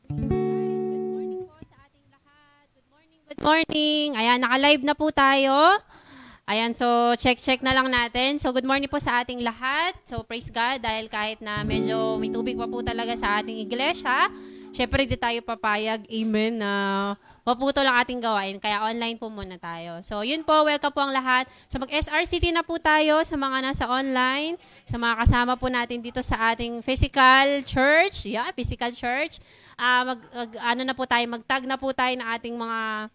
Good morning po sa ating lahat. Good morning, good morning. Ayan, naka-live na po tayo. Ayan, so check na lang natin. So good morning po sa ating lahat. So praise God dahil kahit na medyo may tubig pa po talaga sa ating iglesia, syempre di tayo papayag, amen, na maputo lang ating gawain. Kaya online po muna tayo. So yun po, welcome po ang lahat. So mag-SRCT na po tayo sa mga nasa online, sa mga kasama po natin dito sa ating physical church. Yeah, physical church. Magtag na po tayo ng ating mga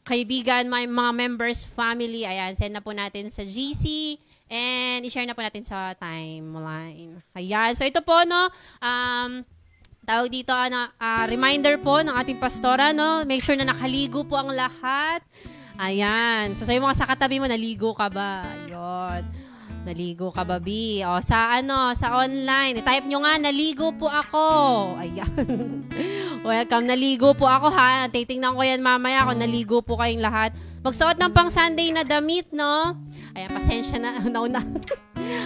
kaibigan, mga members, family. Ayan, send na po natin sa GC and i-share na po natin sa timeline. Ayan, so ito po, no, tawag dito, reminder po ng ating pastora, no, make sure na nakaligo po ang lahat. Ayan, so sa mga sa katabi mo, naligo ka ba? Ayun. Naligo ka ba, B? O, sa online. I-type nyo nga, naligo po ako. Ayan. Welcome, naligo po ako, ha. Titingnan ko yan mamaya kung naligo po kayong lahat. Magsuot ng pang Sunday na damit, no? Ayan, pasensya na.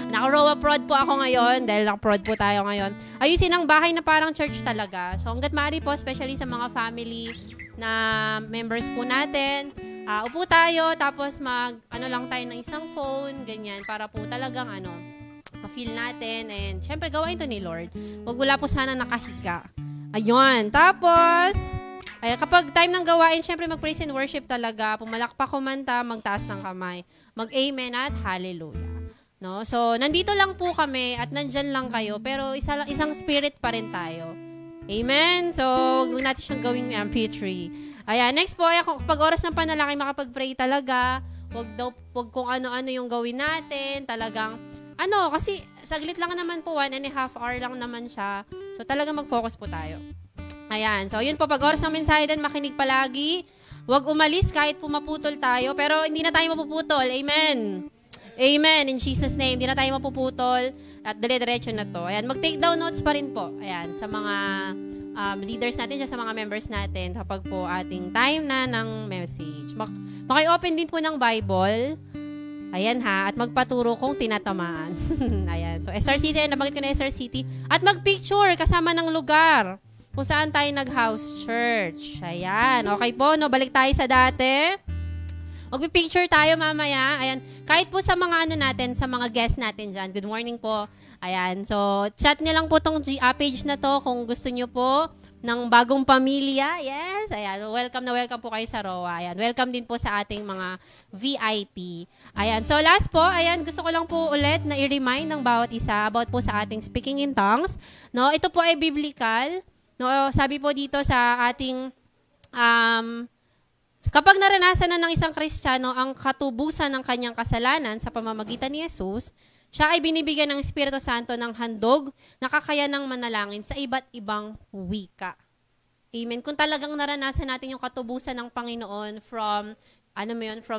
Naka-row of prod po ako ngayon dahil naka-prod po tayo ngayon. Ayusin ang bahay na parang church talaga. So, hanggat maaari po, especially sa mga family na members po natin, upo tayo, tapos lang tayo ng isang phone, ganyan, para po talagang, ma-feel natin, and syempre, gawain to ni Lord. Huwag wala po sana nakahiga. Ayun, tapos, kapag time ng gawain, syempre, mag-praise and worship talaga, pumalakpak kumanta, magtaas ng kamay, mag-amen at hallelujah. No? So, nandito lang po kami, at nandyan lang kayo, pero isang spirit pa rin tayo. Amen? So, huwag natin siyang gawing MP3. Ayan, next po, pag oras ng panalangin, makapag-pray talaga. Huwag kung ano-ano yung gawin natin. Talagang, kasi saglit lang naman po, 1.5 hour lang naman siya. So, talagang mag-focus po tayo. Ayan, so yun po, pag oras ng mensahe din, makinig palagi. Huwag umalis kahit pumaputol tayo, pero hindi na tayo mapuputol. Amen. Amen. In Jesus' name, hindi na tayo mapuputol at dire-diretso na to. Ayan, mag-take down notes pa rin po. Ayan, sa mga leaders natin, sa mga members natin, kapag po ating time na ng message. Maki-open din po ng Bible. Ayan ha, at magpaturo kung tinatamaan. Ayan, so SRCT, nabanggit ko na SRCT. At mag-picture kasama ng lugar kung saan tayo nag-house church. Ayan, okay po, no? Balik tayo sa dati. Mag-picture tayo mamaya. Ayan. Kahit po sa mga natin, sa mga guests natin dyan. Good morning po. Ayan. So, chat nyo lang po tong page na to kung gusto nyo po ng bagong pamilya. Yes. Ayan. Welcome na welcome po kayo sa ROA. Ayan. Welcome din po sa ating mga VIP. Ayan. So, last po. Ayan. Gusto ko lang po ulit na i-remind ng bawat isa about po sa ating speaking in tongues. No? Ito po ay biblical. No? Sabi po dito sa ating kapag naranasan na ng isang Kristiyano ang katubusan ng kanyang kasalanan sa pamamagitan ni Jesus, siya ay binibigyan ng Espiritu Santo ng handog na kakayanang manalangin sa iba't ibang wika. Amen. Kung talagang naranasan natin yung katubusan ng Panginoon from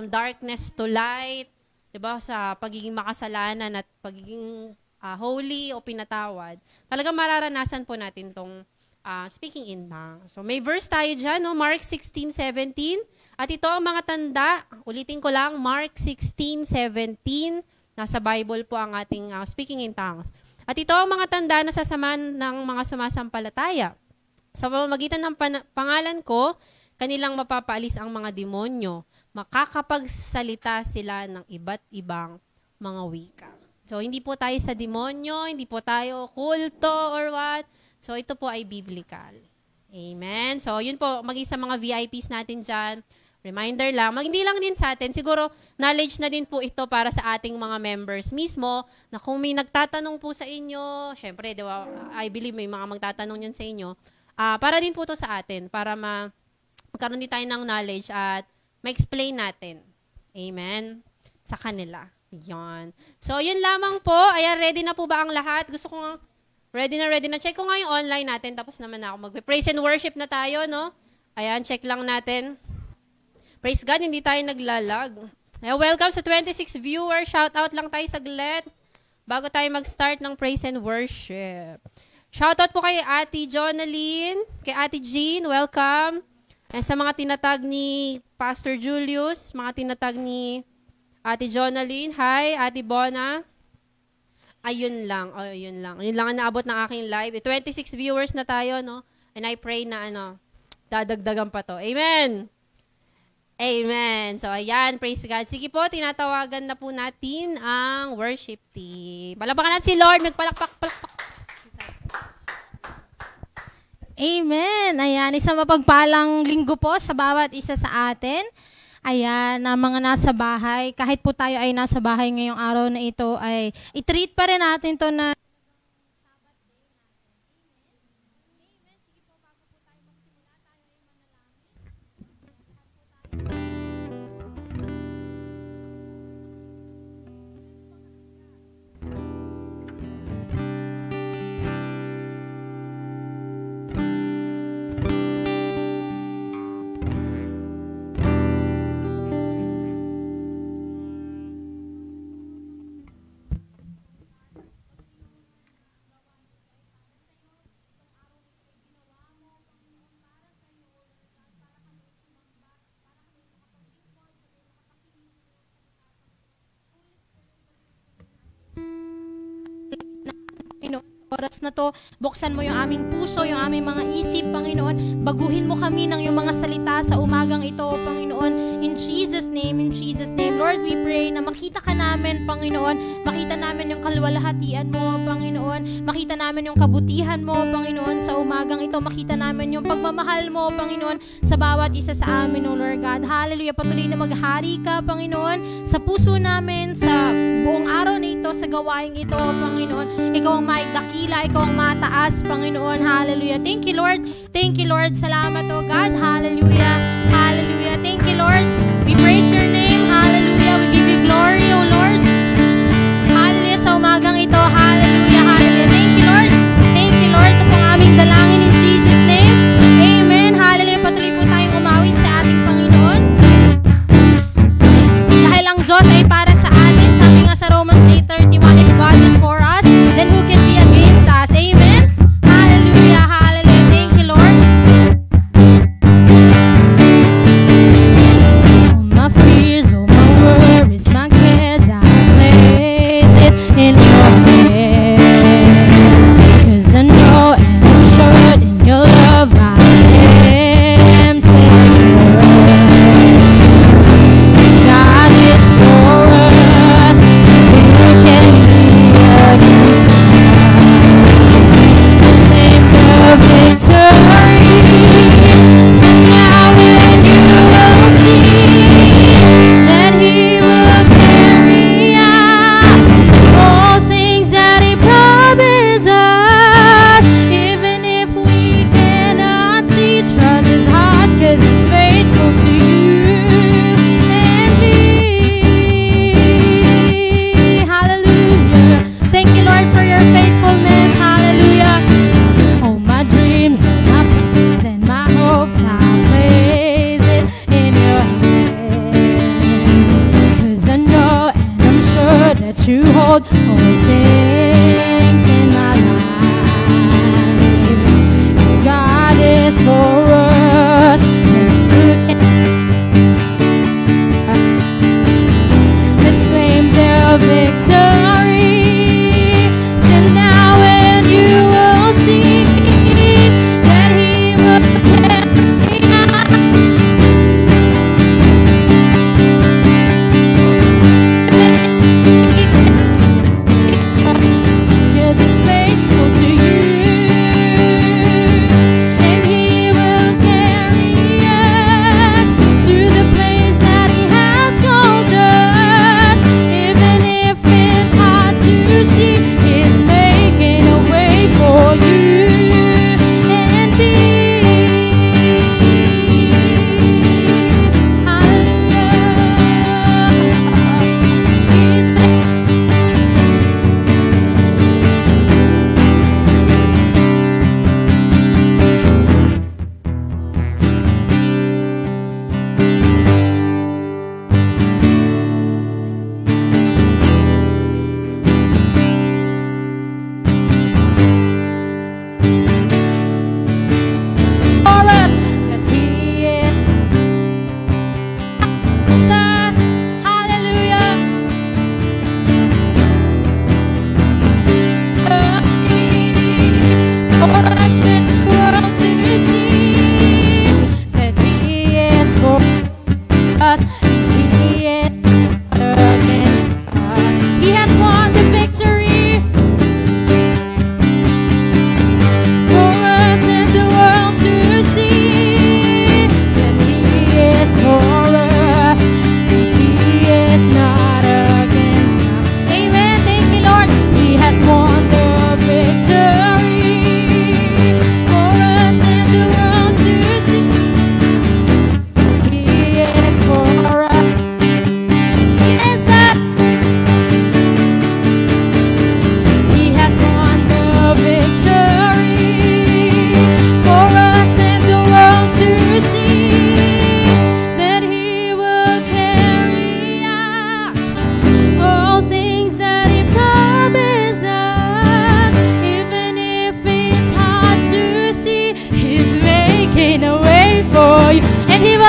darkness to light, 'di ba, sa pagiging makasalanan at pagiging holy o pinatawad, talagang mararanasan po natin tong speaking in tongues. So may verse tayo dyan, no? Mark 16:17. At ito ang mga tanda, ulitin ko lang, Mark 16:17. Nasa Bible po ang ating speaking in tongues. At ito ang mga tanda na sasamahan ng mga sumasampalataya. Sa pamamagitan ng pangalan ko, kanilang mapapaalis ang mga demonyo. Makakapagsalita sila ng iba't ibang mga wika. So hindi po tayo sa demonyo, hindi po tayo kulto or what. So, ito po ay biblical. Amen? So, yun po, maging sa mga VIPs natin dyan, reminder lang, hindi lang din sa atin, siguro, knowledge na din po ito para sa ating mga members mismo, na kung may nagtatanong po sa inyo, syempre, diba, I believe may mga magtatanong yan sa inyo, para din po ito sa atin, para magkaroon din tayo ng knowledge at ma-explain natin. Amen? Sa kanila. Yan. So, yun lamang po. Ayan, ready na po ba ang lahat? Gusto ko nga, ready na. Check ko nga yung online natin. Tapos naman ako mag-praise and worship na tayo, no? Ayan, check lang natin. Praise God, hindi tayo naglalag. Ayan, welcome sa 26 viewers. Shout out lang tayo saglit bago tayo mag-start ng praise and worship. Shout out po kay Ate Jonaline, kay Ate Jean, welcome. And sa mga tinatag ni Pastor Julius, mga tinatag ni Ate Jonaline, hi, Ate Bona. Ayun lang. Yun lang ang naabot ng aking live. 26 viewers na tayo, no? And I pray na dadagdagan pa to. Amen! Amen. So, ayan, praise God. Sige po, tinatawagan na po natin ang worship team. Palapakan natin si Lord, magpalakpak. Amen. Ayan, isang mapagpalang linggo po sa bawat isa sa atin. Ayan, na mga nasa bahay, kahit po tayo ay nasa bahay ngayong araw na ito, ay i-treat pa rin natin to na oras na to, buksan mo yung aming puso, yung aming mga isip, Panginoon. Baguhin mo kami ng yung mga salita sa umagang ito, Panginoon. In Jesus' name, Lord, we pray na makita ka namin, Panginoon. Makita namin yung kaluwalhatian mo, Panginoon. Makita namin yung kabutihan mo, Panginoon, sa umagang ito. Makita namin yung pagmamahal mo, Panginoon, sa bawat isa sa amin, O Lord God. Hallelujah. Patuloy na maghari ka, Panginoon, sa puso namin, sa buong araw na ito, sa gawaing ito, Panginoon. Ikaw ang maigdakila, ikaw ang mataas, Panginoon. Hallelujah. Thank you, Lord. Thank you, Lord. Salamat, O God. Hallelujah. Hallelujah. Thank you, Lord. We praise your name. Hallelujah. We give you glory, O Lord. Hallelujah. Sa umagang ito, hallelujah. Hallelujah. Thank you, Lord. Thank you, Lord. Ito pong aming dalangin in Jesus' name. Amen. Hallelujah. Patuloy po tayong umawit sa ating Panginoon. Dahil ang Diyos ay para sa atin. Sabi nga sa Romans 8:31, if God is for us, then who can be against us? Amen. Hallelujah. Hallelujah. Thank you, Lord. All my fears, all my worries, my cares, I place it in your hands.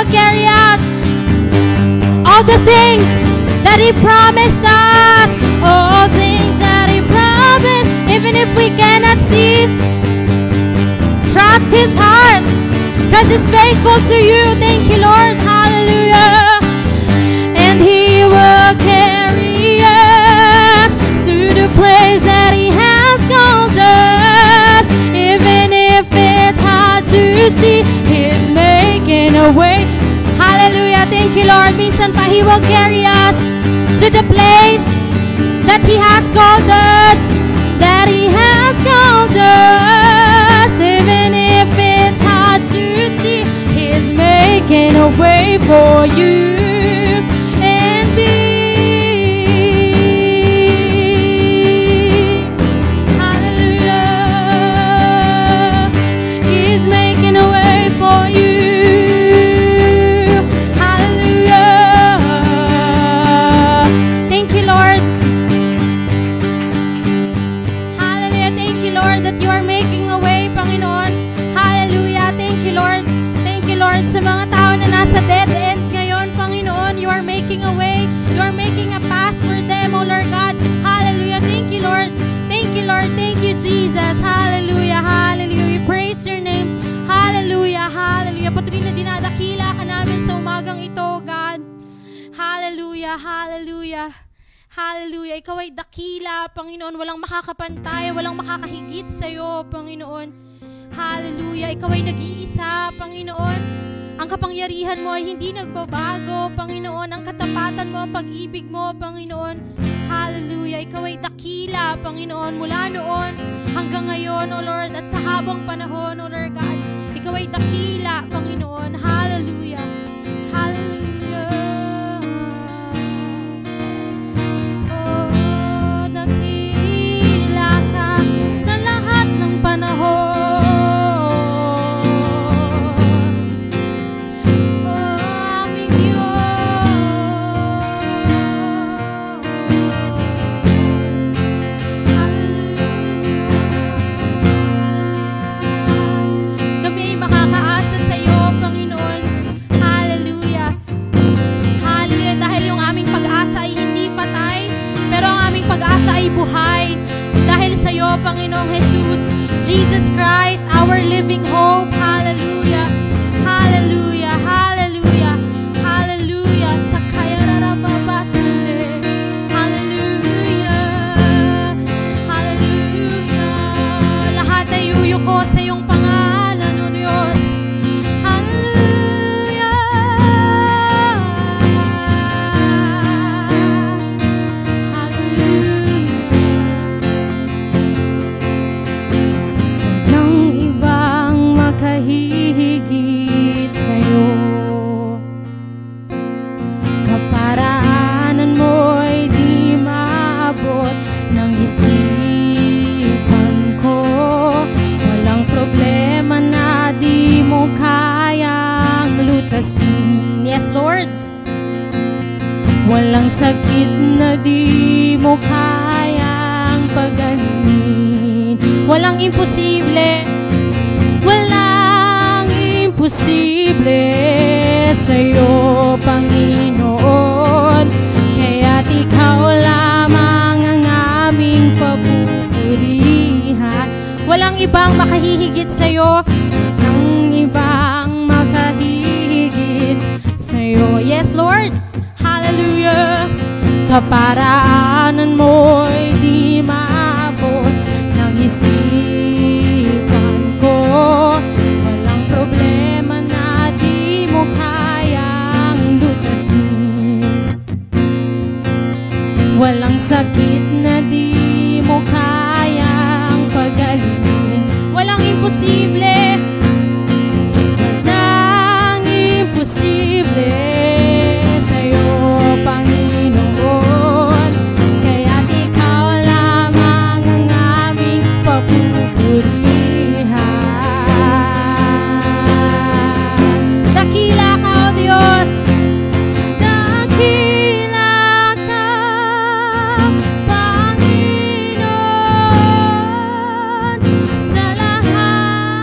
will carry out all the things that He promised us. All things that He promised, even if we cannot see. Trust His heart, because He's faithful to you. Thank you, Lord. Hallelujah. And He will carry us through the place that He has called us. Even if it's hard to see, He's making a way. Hallelujah. Thank you, Lord. Minsan pa He will carry us to the place that He has called us. That He has called us. Even if it's hard to see, He's making a way for you. Sa mga tao na nasa dead end ngayon, Panginoon, You are making a way. You are making a path for them, O Lord God. Hallelujah. Thank You, Lord. Thank You, Lord. Thank You, Jesus. Hallelujah. Hallelujah. We praise Your name. Hallelujah. Hallelujah. Patuloy na dinadakila ka namin sa umagang ito, God. Hallelujah. Hallelujah. Hallelujah. Ikaw ay dakila, Panginoon. Walang makakapantay, walang makakahigit sa iyo, Panginoon. Hallelujah. Ikaw ay nag-iisa, Panginoon. Ang kapangyarihan mo ay hindi nagbabago, Panginoon. Ang katapatan mo, ang pag-ibig mo, Panginoon. Hallelujah. Ikaw ay dakila, Panginoon, mula noon hanggang ngayon, O Lord, at sa habang panahon, O Lord God. Ikaw ay dakila, Panginoon. Hallelujah. Hallelujah. Oh, dakila ka sa lahat ng panahon. Pag-asa ay buhay dahil sa iyo, Panginoong Jesus. Jesus Christ, our living hope. Hallelujah. Hallelujah. Hallelujah. Hallelujah. Sakaya rarababasande. Hallelujah. Hallelujah. Lahat ay uyuko sa iyong pangalan, O Diyos. Hihigit sa'yo. Kaparaanan mo'y di maabot ng isipan ko. Walang problema na di mo kayang lutasin. Yes, Lord. Walang sakit na di mo kayang paganin. Walang imposible. Walang imposible sa'yo, Panginoon. Kaya't ikaw lamang ang aming papupurihan. Walang ibang makahihigit sa'yo. Walang ibang makahihigit sa'yo. Yes, Lord. Hallelujah. Kaparaanan mo'y di maabot ng isipan ko. Walang problema na di mo kayang lutasin. Walang sakit na di mo kayang pagalingin. Walang imposible. Walang imposible sa'yo, Panginoon. Kaya't ikaw lamang ang aming papupurihan. Dakila ka, O Diyos. Dakila ka, Panginoon, sa lahat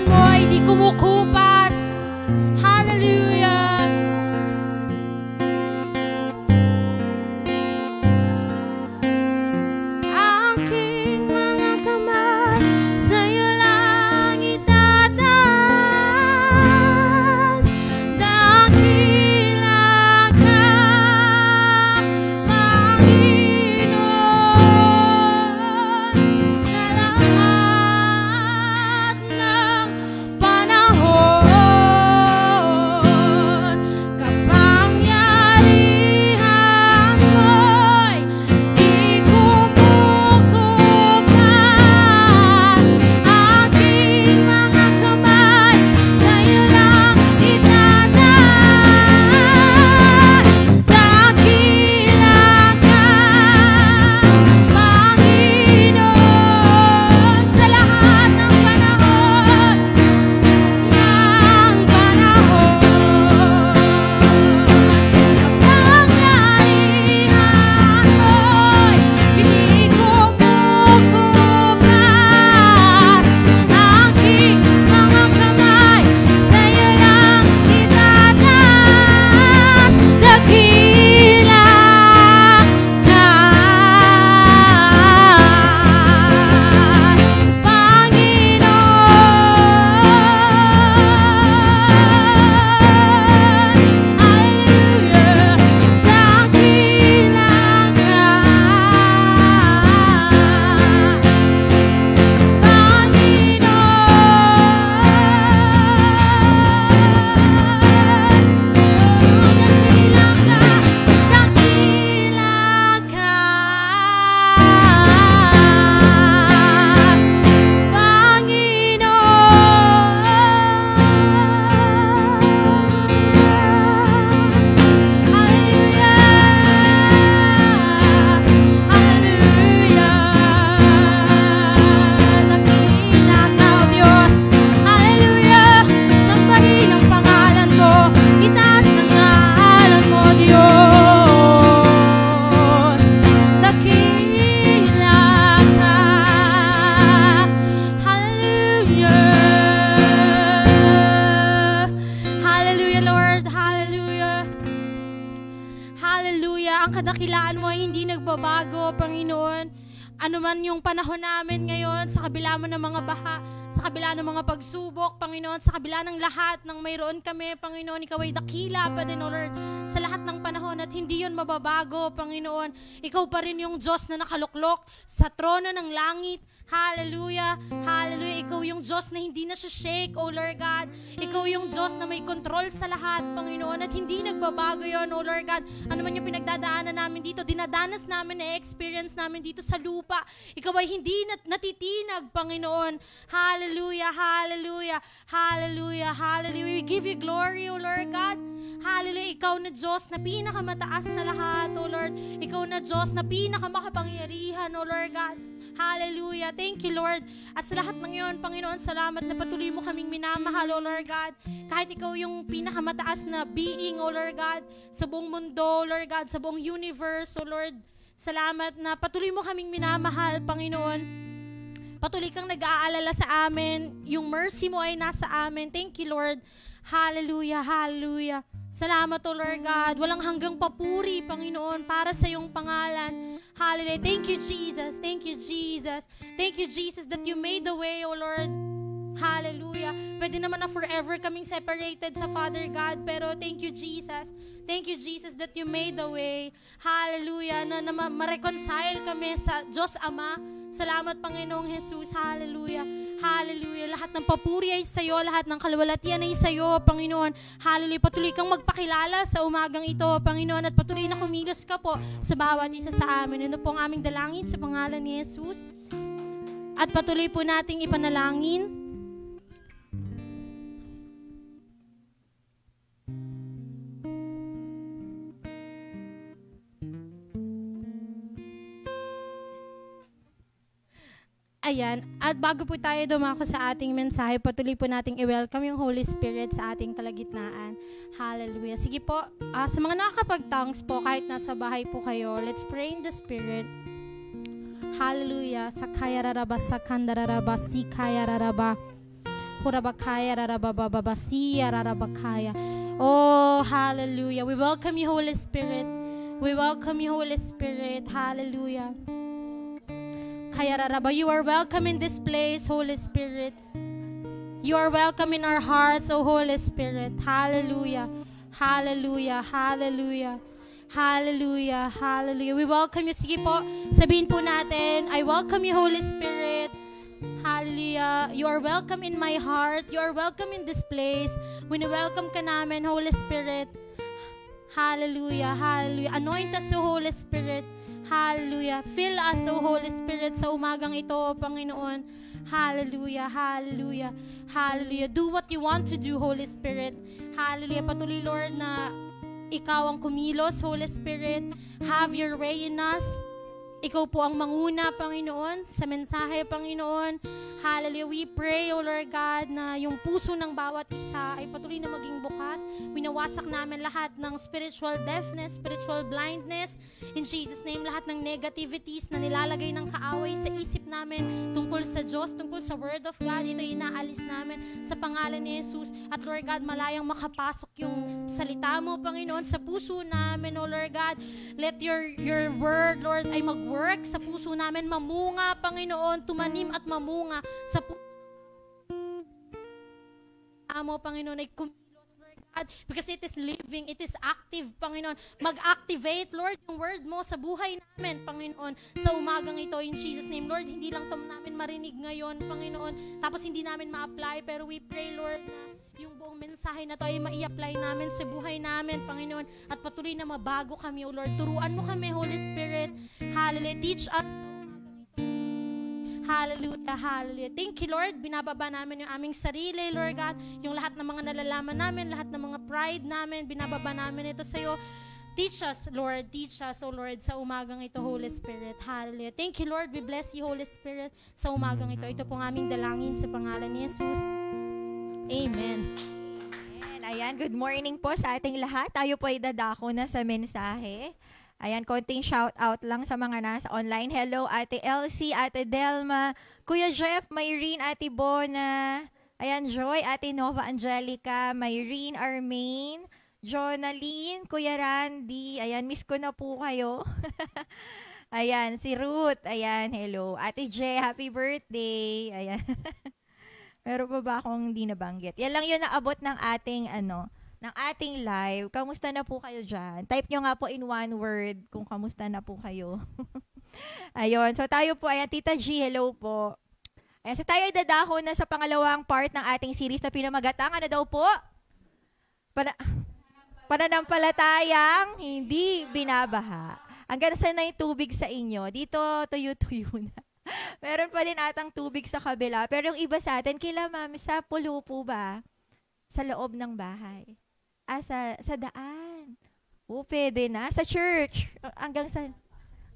kapangyarihan mo ay di kumukupas. Hallelujah. Aking mga kamay sa'yo lang itataas. Dakila ka, Panginoon, sa lahat ng panahon. Kapangyarihan mo'y di kumukupas. Aking mga kamay sa'yo lang itataas. Dakila ka, Panginoon, sa lahat ng panahon. Kapangyarihan mo'y di kumukupas. Aking mga kamay sa'yo lang itataas. Dakila ka, Panginoon. Hallelujah. Dakila sambahin ang pangalan mo, itaas ang ngalan mo, Diyos. Dakila ka. Hallelujah. Hallelujah, Lord. Hallelujah. Hallelujah. Ang kadakilaan mo ay hindi nagbabago, Panginoon. Ano man yung panahon namin ngayon, sa kabila mo ng mga baha, sa kabila ng mga pagsubok, Panginoon, sa kabila ng lahat ng mayroon kami, Panginoon, ikaw ay dakila pa din, O Lord, sa lahat ng panahon at hindi yun mababago, Panginoon. Ikaw pa rin yung Diyos na nakaluklok sa trono ng langit. Hallelujah. Hallelujah. Ikaw yung Diyos na hindi na siya shake, O Lord God. Ikaw yung Diyos na may control sa lahat, Panginoon, at hindi nagbabago yon, O Lord God. Ano man yung pinagdadaanan namin dito, dinadanas namin, na-experience namin dito sa lupa. Ikaw ay hindi natitinag, Panginoon. Hallelujah. Hallelujah. Hallelujah. Hallelujah. We give you glory, O Lord God. Hallelujah. Ikaw na Diyos na pinakamataas sa lahat, O Lord. Ikaw na Diyos na pinakamakapangyarihan, O Lord God. Hallelujah. Thank you, Lord. At sa lahat ng yun, Panginoon, salamat na patuloy mo kaming minamahal, O Lord God. Kahit ikaw yung pinakamataas na being, O Lord God, sa buong mundo, O Lord God, sa buong universe, O Lord. Salamat na patuloy mo kaming minamahal, Panginoon. Patuloy kang nag-aalala sa amin. Yung mercy mo ay nasa amin. Thank you, Lord. Hallelujah. Hallelujah. Salamat, O Lord God. Walang hanggang papuri, Panginoon, para sa iyong pangalan. Hallelujah. Thank you, Jesus. Thank you, Jesus. Thank you, Jesus, that you made the way, O Lord. Hallelujah. Pwede naman na forever kaming separated sa Father God, pero thank you, Jesus. Thank you, Jesus, that you made the way. Hallelujah. Na ma-reconcile kami sa Diyos Ama. Salamat, Panginoong Jesus. Hallelujah. Hallelujah. Lahat ng papuri ay sa iyo, lahat ng kaluwalhatian ay sa iyo, Panginoon. Hallelujah. Patuloy kang magpakilala sa umagang ito, Panginoon, at patuloy na kumilos ka po sa bawat isa sa amin. Ano po ang aming dalangin sa pangalan ni Jesus. At patuloy po nating ipanalangin. Ayan, at bago po tayo dumako sa ating mensahe, patuloy po nating i-welcome yung Holy Spirit sa ating kalagitnaan. Hallelujah. Sige po, sa mga nakakapag-tongues po, kahit nasa bahay po kayo, let's pray in the Spirit. Hallelujah. Sakaya raraba, sakanda raraba, sikaya raraba. Hurabakaya, rarabababasiya, rarabakaya. Oh, hallelujah. We welcome you, Holy Spirit. We welcome you, Holy Spirit. Hallelujah. Kaya raraba, you are welcome in this place, Holy Spirit. You are welcome in our hearts, O Holy Spirit. Hallelujah. Hallelujah. Hallelujah. Hallelujah. Hallelujah. We welcome you. Sige po, sabihin po natin, I welcome you, Holy Spirit. Hallelujah. You are welcome in my heart. You are welcome in this place. Wini-welcome ka namin, Holy Spirit. Hallelujah. Hallelujah. Anoint us, O Holy Spirit. Hallelujah. Fill us, O Holy Spirit, sa umagang ito, Panginoon. Hallelujah. Hallelujah. Hallelujah. Do what you want to do, Holy Spirit. Hallelujah. Patuloy, Lord, na ikaw ang kumilos, Holy Spirit. Have your way in us. Ikaw po ang manguna, Panginoon, sa mensahe, Panginoon. Hallelujah. We pray, O Lord God, na yung puso ng bawat isa ay patuloy na maging bukas. Winawasak namin lahat ng spiritual deafness, spiritual blindness. In Jesus' name, lahat ng negativities na nilalagay ng kaaway sa isip namin tungkol sa Diyos, tungkol sa Word of God, ito inaalis namin sa pangalan ni Jesus. At Lord God, malayang makapasok yung salita mo, Panginoon, sa puso namin, O Lord God. Let your Word, Lord, ay mag-work sa puso namin, mamunga, Panginoon, tumanim at mamunga sa puso mo, Panginoon, ay kumilos, Lord God, because it is living, it is active, Panginoon. Mag-activate, Lord, yung word mo sa buhay namin, Panginoon, sa umagang ito, in Jesus' name. Lord, hindi lang ito namin marinig ngayon, Panginoon, tapos hindi namin ma-apply, pero we pray, Lord, na yung buong mensahe na to ay mai-apply namin sa buhay namin, Panginoon, at patuloy na mabago kami, O Lord. Turuan mo kami, Holy Spirit. Hallelujah. Teach us. Hallelujah, hallelujah. Thank you, Lord. Binababa namin yung aming sarili, Lord God. Yung lahat ng mga nalalaman namin, lahat ng mga pride namin, binababa namin ito sa iyo. Teach us, Lord. Teach us, O Lord, sa umagang ito, Holy Spirit. Hallelujah. Thank you, Lord. We bless you, Holy Spirit, sa umagang ito. Ito pong aming dalangin sa pangalan ni Jesus. Amen. Ayan, good morning po sa ating lahat. Tayo po ay dadako na sa mensahe. Ayan, konting shout out lang sa mga nasa online. Hello, Ate Elsie, Ate Delma, Kuya Jeff, Mayrene, Ate Bona. Ayan, Joy, Ate Nova Angelica, Mayrene, Armaine, Jonaline, Kuya Randy. Ayan, miss ko na po kayo. Ayan, si Ruth. Ayan, hello. Ate J, happy birthday. Ayan. Meron pa ba akong hindi nabanggit? Yan lang yun naabot ng ating ng ating live. Kamusta na po kayo dyan? Type nyo nga po in one word kung kamusta na po kayo. Ayun. So tayo po, ayan, Tita G, hello po. Ayan, so tayo ay dadako na sa pangalawang part ng ating series na pinamagatang. Ano daw po? Pananampalatayang hindi binabaha. Hanggang saan na yung tubig sa inyo? Dito, tuyo-tuyo na. Meron pa din atang tubig sa kabila. Pero yung iba sa atin, kila ma'am, sa pulo po ba? Sa loob ng bahay. Sa daan. Pwede na. Sa church. Hanggang sa,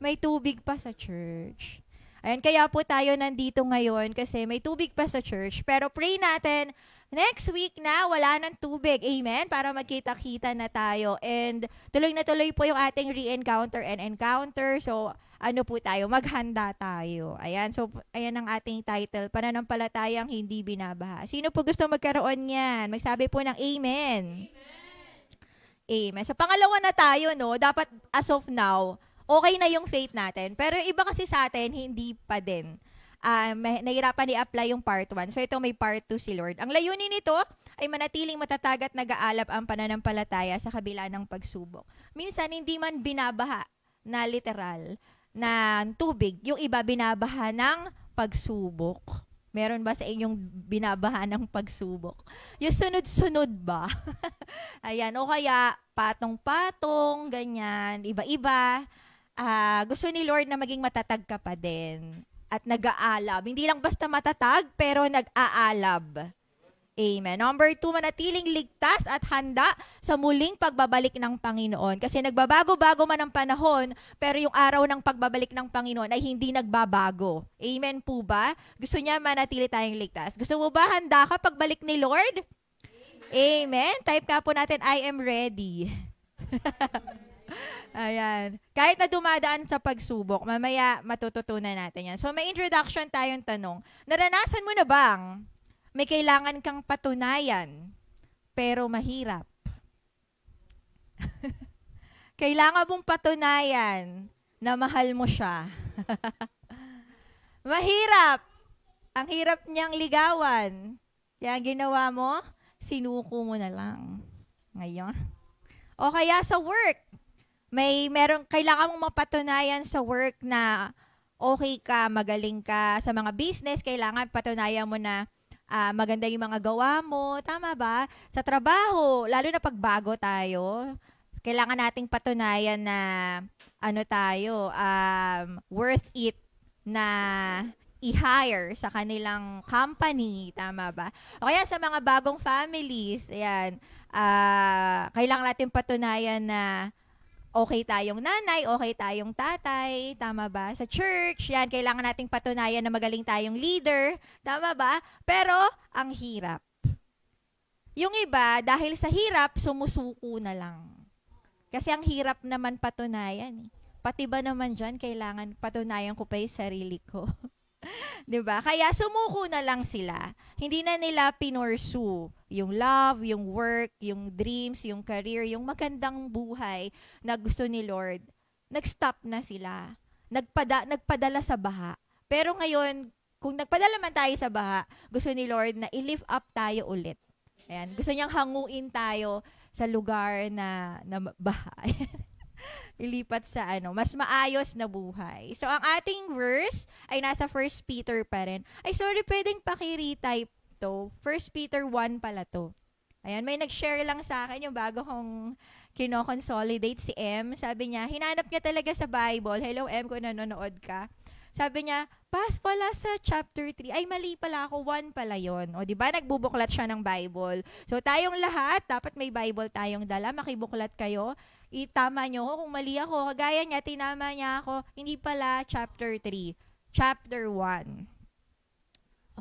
may tubig pa sa church. Ayan, kaya po tayo nandito ngayon kasi may tubig pa sa church. Pero pray natin, next week na wala ng tubig. Amen? Para magkita-kita na tayo. And tuloy na tuloy po yung ating re-encounter and encounter. So, ano po tayo? Maghanda tayo. Ayan. So, ayan ang ating title. Pananampalatayang hindi binabaha. Sino po gusto magkaroon niyan? Magsabi po ng amen. Amen. So, pangalawa na tayo, no? Dapat, as of now, okay na yung faith natin. Pero yung iba kasi sa atin, hindi pa din. Nahirapan i-apply yung part 1. So, ito may part 2 si Lord. Ang layunin nito ay manatiling matatag at nag-aalab ang pananampalataya sa kabila ng pagsubok. Minsan, hindi man binabaha na literal na tubig. Yung iba, binabaha ng pagsubok. Meron ba sa inyong binabaha ng pagsubok? Yung sunod-sunod ba? Ayan, o kaya patong-patong, ganyan, iba-iba. Gusto ni Lord na maging matatag ka pa din at nag-aalab. Hindi lang basta matatag, pero nag-aalab. Amen. Number 2, manatiling ligtas at handa sa muling pagbabalik ng Panginoon. Kasi nagbabago-bago man ang panahon, pero yung araw ng pagbabalik ng Panginoon ay hindi nagbabago. Amen po ba? Gusto niya manatili tayong ligtas. Gusto mo ba handa ka pagbalik ni Lord? Amen. Type ka po natin, I am ready. Ayan. Kahit na dumadaan sa pagsubok, mamaya matututunan natin yan. So may introduction tayong tanong. Naranasan mo na bang may kailangan kang patunayan, pero mahirap. Kailangan mong patunayan na mahal mo siya. Mahirap. Ang hirap niyang ligawan. Kaya ginawa mo, sinuko mo na lang. Ngayon. O kaya sa work. Kailangan mong mapatunayan sa work na okay ka, magaling ka. Sa mga business, kailangan patunayan mo na maganda yung mga gawa mo. Tama ba? Sa trabaho, lalo na pagbago tayo, kailangan nating patunayan na worth it na i-hire sa kanilang company. Tama ba? O kaya sa mga bagong families, ayan, kailangan natin patunayan na okay tayong nanay, okay tayong tatay, tama ba? Sa church, yan, kailangan nating patunayan na magaling tayong leader, tama ba? Pero, ang hirap. Yung iba, dahil sa hirap, sumusuko na lang. Kasi ang hirap naman patunayan. Pati ba naman dyan, kailangan patunayan ko pa yung sarili ko. 'Di ba? Kaya sumuko na lang sila. Hindi na nila pinorsu yung love, yung work, yung dreams, yung career, yung magandang buhay na gusto ni Lord. Nag-stop na sila. Nagpadala sa baha. Pero ngayon, kung nagpadala man tayo sa baha, gusto ni Lord na i-lift up tayo ulit. Ayan. Gusto niyang hanguin tayo sa lugar na baha. Ilipat sa mas maayos na buhay. So, ang ating verse ay nasa 1 Peter pa rin. Ay, sorry, pwedeng paki-retype to. 1 Peter 1 pala to. Ayan, may nag-share lang sa akin yung bago kong kino-consolidate si M. Sabi niya, hinanap niya talaga sa Bible. Hello, M, kung nanonood ka. Sabi niya, pala sa chapter 3. Ay, mali pala ako. 1 pala yon. O, di ba? Nagbubuklat siya ng Bible. So, tayong lahat, dapat may Bible tayong dala. Makibuklat kayo. Itama nyo kung mali ako. Kagaya niya, tinama niya ako. Hindi pala chapter 3. Chapter 1.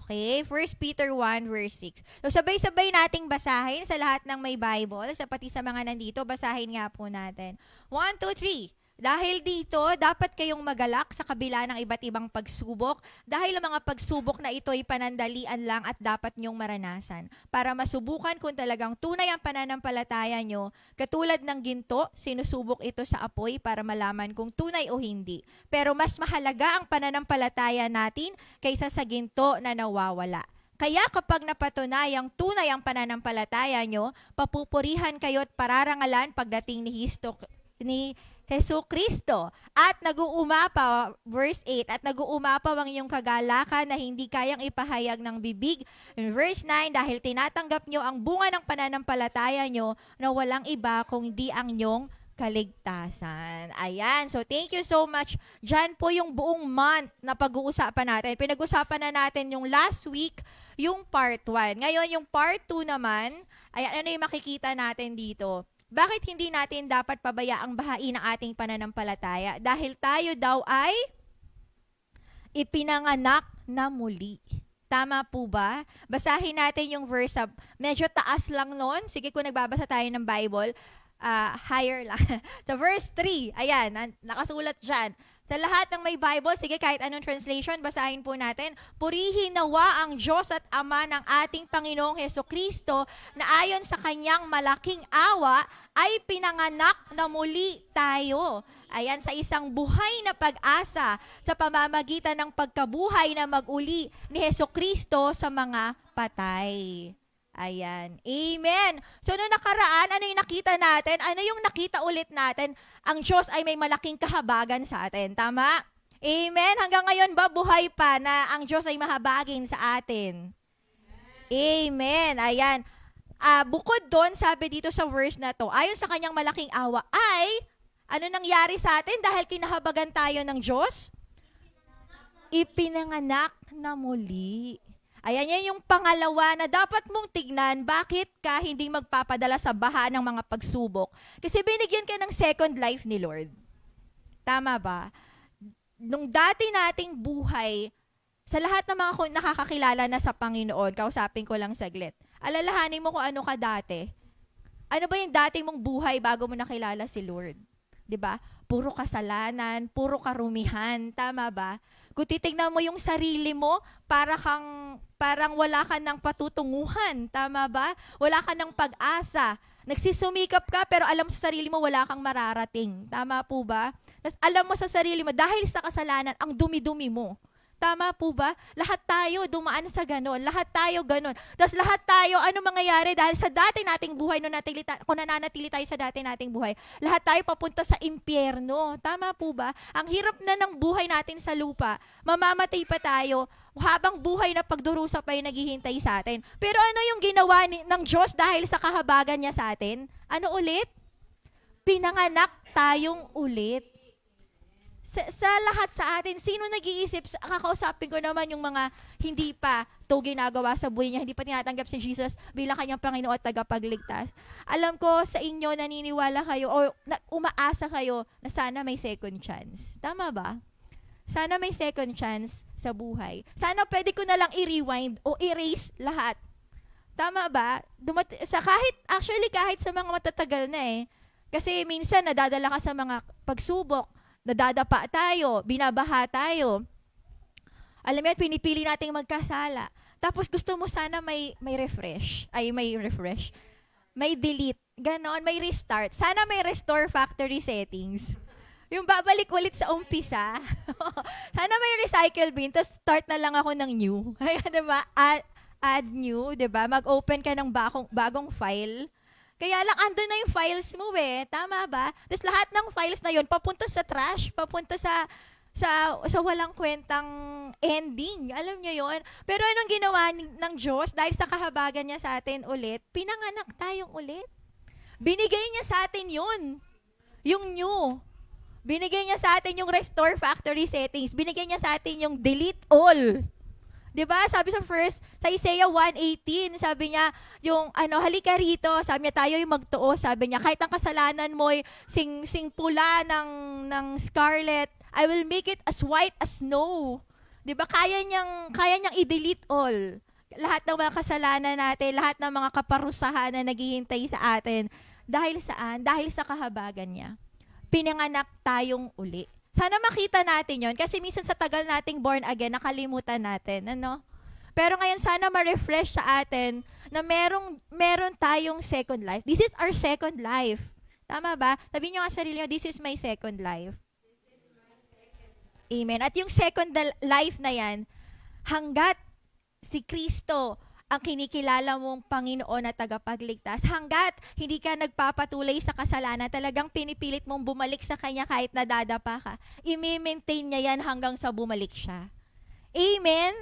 Okay? 1 Peter 1 verse 6. So, sabay-sabay nating basahin sa lahat ng may Bible. Pati sa mga nandito, basahin nga po natin. 1, 2, 3. Dahil dito, dapat kayong magalak sa kabila ng iba't ibang pagsubok dahil ang mga pagsubok na ito ay panandalian lang at dapat nyong maranasan para masubukan kung talagang tunay ang pananampalataya nyo. Katulad ng ginto, sinusubok ito sa apoy para malaman kung tunay o hindi. Pero mas mahalaga ang pananampalataya natin kaysa sa ginto na nawawala. Kaya kapag napatunayang tunay ang pananampalataya nyo, papupurihan kayo at pararangalan pagdating ni Hesus Kristo. At nag-uumapaw, verse 8, at nag-uumapaw ang iyong kagalakan na hindi kayang ipahayag ng bibig. In verse 9, dahil tinatanggap nyo ang bunga ng pananampalataya nyo na walang iba kung di ang inyong kaligtasan. Ayan. So, thank you so much. Diyan po yung buong month na pag-uusapan natin. Pinag-usapan na natin yung last week, yung part 1. Ngayon, yung part 2 naman, ayan, ano yung makikita natin dito? Bakit hindi natin dapat pabayaang bahain ang ating pananampalataya? Dahil tayo daw ay ipinanganak na muli. Tama po ba? Basahin natin yung verse. Medyo taas lang nun. Sige, kung nagbabasa tayo ng Bible, higher lang. So verse 3, ayan, nakasulat dyan. Sa lahat ng may Bible, sige, kahit anong translation, basahin po natin. Purihin nawa ang Diyos at Ama ng ating Panginoong Hesukristo na ayon sa kanyang malaking awa ay pinanganak na muli tayo. Ayan, sa isang buhay na pag-asa sa pamamagitan ng pagkabuhay na mag-uli ni Hesukristo sa mga patay. Ayan. Amen. So, noong nakaraan, ano yung nakita natin? Ano yung nakita ulit natin? Ang Diyos ay may malaking kahabagan sa atin. Tama? Amen. Hanggang ngayon ba, buhay pa na ang Diyos ay mahabagin sa atin? Amen. Ayan. Bukod doon, sabi dito sa verse na to, ayon sa kanyang malaking awa ay, ano nangyari sa atin dahil kinahabagan tayo ng Diyos? Ipinanganak na muli. Ayan, yan yung pangalawa na dapat mong tignan, bakit ka hindi magpapadala sa baha ng mga pagsubok? Kasi binigyan ka ng second life ni Lord. Tama ba? Nung dati nating buhay, sa lahat ng mga nakakakilala na sa Panginoon, kausapin ko lang saglit, alalahanin mo kung ano ka dati. Ano ba yung dati mong buhay bago mo nakilala si Lord? 'Di ba? Puro kasalanan, puro karumihan, tama ba? Kung titignan mo yung sarili mo, parang wala ka ng patutunguhan. Tama ba? Wala ka ng pag-asa. Nagsisumikap ka, pero alam mo sa sarili mo, wala kang mararating. Tama po ba? Tapos alam mo sa sarili mo, dahil sa kasalanan, ang dumi-dumi mo. Tama po ba? Lahat tayo dumaan sa ganon. Lahat tayo ganon. Tapos lahat tayo, ano mangyayari dahil sa dati nating buhay, kung nananatili tayo sa dati nating buhay, lahat tayo papunta sa impyerno. Tama po ba? Ang hirap na ng buhay natin sa lupa. Mamamatay pa tayo habang buhay na pagdurusa pa yung naghihintay sa atin. Pero ano yung ginawa ng Diyos dahil sa kahabagan niya sa atin? Ano ulit? Pinanganak tayong ulit. Sa lahat sa atin, sino nag-iisip, kakausapin ko naman yung mga hindi pa ito ginagawa sa buhay niya, hindi pa tinatanggap si Jesus bilang kanyang Panginoon at tagapagligtas. Alam ko sa inyo, naniniwala kayo o umaasa kayo na sana may second chance. Tama ba? Sana may second chance sa buhay. Sana pwede ko na lang i-rewind o erase lahat. Tama ba? Kahit sa mga matatagal na eh. Kasi minsan nadadala ka sa mga pagsubok, nadadapa tayo, binabaha tayo. Alam mo yan, pinipili nating magkasala. Tapos gusto mo sana may refresh. May delete. Ganon, may restart. Sana may restore factory settings. Yung babalik ulit sa umpisa. Sana may recycle bin, tapos start na lang ako ng new. Ayan, diba? Add new, diba? Mag-open ka ng bagong file. Kaya lang, andun na yung files mo eh. Tama ba? Tapos lahat ng files na yun, papunta sa trash, papunta sa walang kwentang ending. Alam niyo yun? Pero anong ginawa ng Diyos? Dahil sa kahabagan niya sa atin ulit, pinanganak tayong ulit. Binigay niya sa atin yun. Yung new. Binigay niya sa atin yung restore factory settings. Binigay niya sa atin yung delete all. 'Di ba? Sabi sa Isaiah 1:18, sabi niya, yung halika rito, sabi niya tayo yung magtuo, sabi niya, kahit ang kasalanan mo ay sing pula ng scarlet, I will make it as white as snow. 'Di ba? Kaya niyang i-delete all. Lahat ng mga kasalanan natin, lahat ng mga kaparusahan na naghihintay sa atin. Dahil saan? Dahil sa kahabagan niya. Pinanganak tayong uli. Sana makita natin yon kasi minsan sa tagal nating born again, nakalimutan natin, ano? Pero ngayon sana ma-refresh sa atin na meron tayong second life. This is our second life. Tama ba? Sabihin niyo nga sarili niyo, this is my second life. Amen. At yung second life na yan, hanggat si Kristo ang kinikilala mong Panginoon at tagapagligtas, hanggat hindi ka nagpapatuloy sa kasalanan, talagang pinipilit mong bumalik sa Kanya kahit nadadapa ka, i-maintain niya yan hanggang sa bumalik siya. Amen?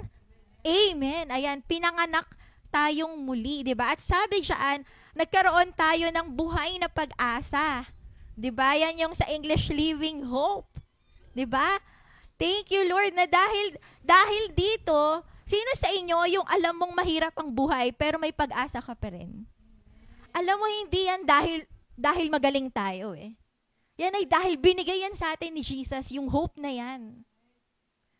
Amen. Ayan, pinanganak tayong muli, di ba? At sabi dyan, nagkaroon tayo ng buhay na pag-asa. Di ba? Yan yung sa English, living hope. Di ba? Thank you, Lord, na dahil dito, sino sa inyo yung alam mong mahirap ang buhay pero may pag-asa ka pa rin? Alam mo, hindi yan dahil magaling tayo eh. Yan ay dahil binigay yan sa atin ni Jesus, yung hope na yan.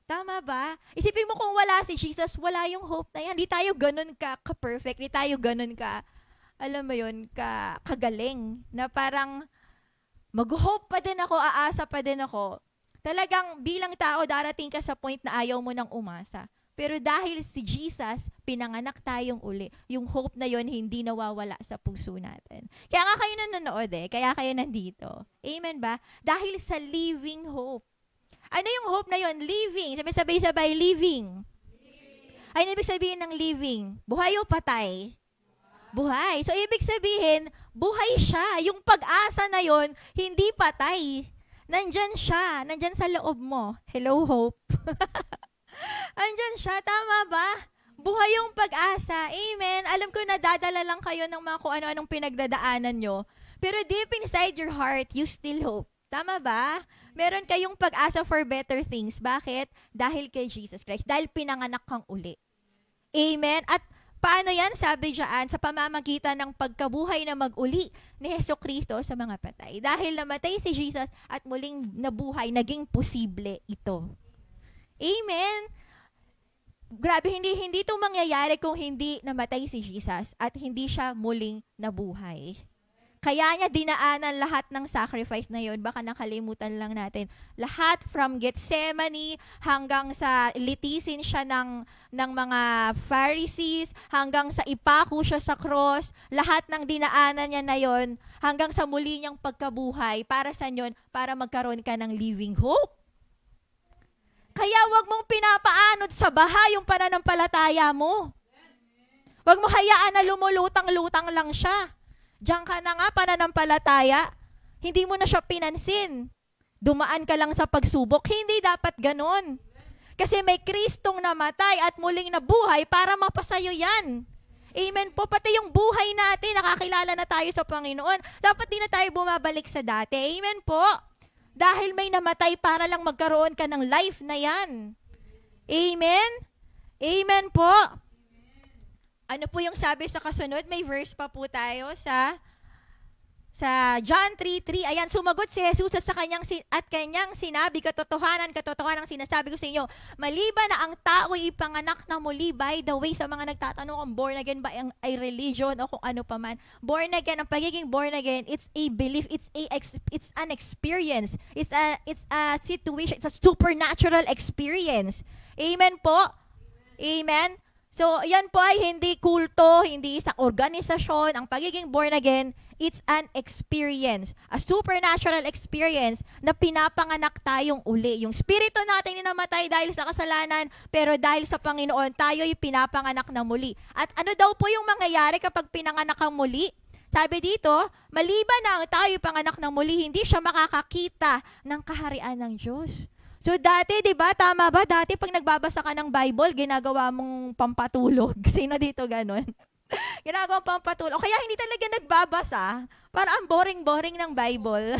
Tama ba? Isipin mo kung wala si Jesus, wala yung hope na yan. Hindi tayo ganun ka-perfect, hindi tayo ganun alam mo yun, kagaling. Na parang mag-hope pa din ako, aasa pa din ako. Talagang bilang tao, darating ka sa point na ayaw mo nang umasa. Pero dahil si Jesus, pinanganak tayong uli. Yung hope na yon hindi nawawala sa puso natin. Kaya nga kayo nanonood kaya kayo nandito. Amen ba? Dahil sa living hope. Ano yung hope na yon? Living. Sabay-sabay, living. Ano ibig sabihin ng living? Buhay o patay? Buhay. So ibig sabihin, buhay siya. Yung pag-asa na yon hindi patay. Nandyan siya. Nandyan sa loob mo. Hello, hope. Andyan siya, tama ba? Buhay yung pag-asa. Amen. Alam ko nadadala lang kayo ng mga kung ano-anong pinagdadaanan nyo. Pero deep inside your heart, you still hope. Tama ba? Meron kayong pag-asa for better things. Bakit? Dahil kay Jesus Christ. Dahil pinanganak kang uli. Amen. At paano yan? Sabi dyan, sa pamamagitan ng pagkabuhay na mag-uli ni Jesucristo sa mga patay. Dahil namatay si Jesus at muling nabuhay, naging posible ito. Amen. Grabe, hindi ito mangyayari kung hindi namatay si Jesus at hindi siya muling nabuhay. Kaya niya dinaanan lahat ng sacrifice na yun. Baka nakalimutan lang natin. Lahat from Gethsemane hanggang sa litisin siya ng mga Pharisees, hanggang sa ipako siya sa cross, lahat ng dinaanan niya na yon hanggang sa muli niyang pagkabuhay. Para sa yun? Para magkaroon ka ng living hope. Kaya wag mong pinapaanod sa baha yung pananampalataya mo. Wag mo hayaan na lumulutang-lutang lang siya. Diyan ka na nga, pananampalataya, hindi mo na siya pinansin. Dumaan ka lang sa pagsubok. Hindi dapat ganun. Kasi may Kristong namatay at muling nabuhay para mapasayo yan. Amen po. Pati yung buhay natin, nakakilala na tayo sa Panginoon. Dapat di na tayo bumabalik sa dati. Amen po. Dahil may namatay para lang magkaroon ka ng life na yan. Amen? Amen po. Ano po yung sabi sa kasunod? May verse pa po tayo sa John 3:3. Ayan, sumagot si Jesus at kanyang sinabi, katotohanan sinasabi ko sa inyo, maliban na ang tao ipanganak na muli, by the way, sa mga nagtatanong kung born again ba ay religion o kung ano pa man, born again, ang pagiging born again, it's a belief, it's an experience, it's a situation, it's a supernatural experience. Amen po? Amen? So, yan po ay hindi kulto, hindi isang organisasyon. Ang pagiging born again, it's an experience. A supernatural experience na pinapanganak tayong uli. Yung spirito natin namatay dahil sa kasalanan, pero dahil sa Panginoon, tayo'y pinapanganak na muli. At ano daw po yung mangyayari kapag pinanganak ang muli? Sabi dito, maliban na ang tayo'y panganak ng muli, hindi siya makakakita ng kaharian ng Diyos. So dati, di ba, tama ba? Dati pag nagbabasa ka ng Bible, ginagawa mong pampatulog. Sino dito ganun? Ginagawa mong pampatulog. O kaya hindi talaga nagbabasa. Para ang boring-boring ng Bible.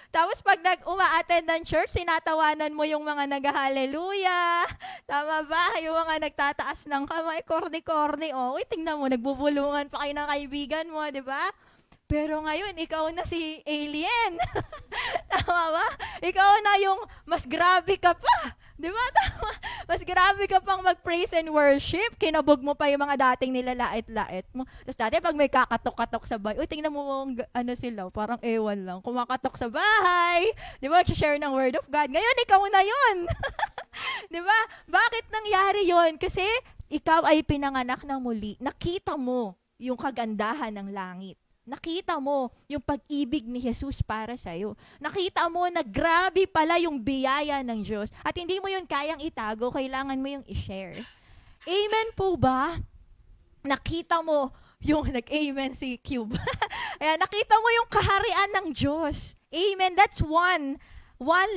Tapos pag uma-attend ng church, sinatawanan mo yung mga nag-hallelujah. Tama ba? Yung mga nagtataas ng kamay, corny-corny. O, tingnan mo, nagbubulungan pa kayo ng kaibigan mo, di ba? Pero ngayon, ikaw na si alien. Tama ba? Ikaw na yung mas grabe ka pa. Di ba? Tama? Mas grabe ka pang mag-praise and worship. Kinabog mo pa yung mga dating nilalait-lait mo. Tapos dati pag may kakatok-katok sa bahay, tingnan mo ano sila, parang ewan lang. Kumakatok sa bahay. Di ba? Share ng word of God. Ngayon, ikaw na yun. Di ba? Bakit nangyari yon? Kasi ikaw ay pinanganak ng muli. Nakita mo yung kagandahan ng langit. Nakita mo yung pag-ibig ni Jesus para sa'yo. Nakita mo na grabe pala yung biyaya ng Diyos. At hindi mo yun kayang itago, kailangan mo yung i-share. Amen po ba? Nakita mo yung nag-amen si Cube. Ayan, nakita mo yung kaharian ng Diyos. Amen. That's one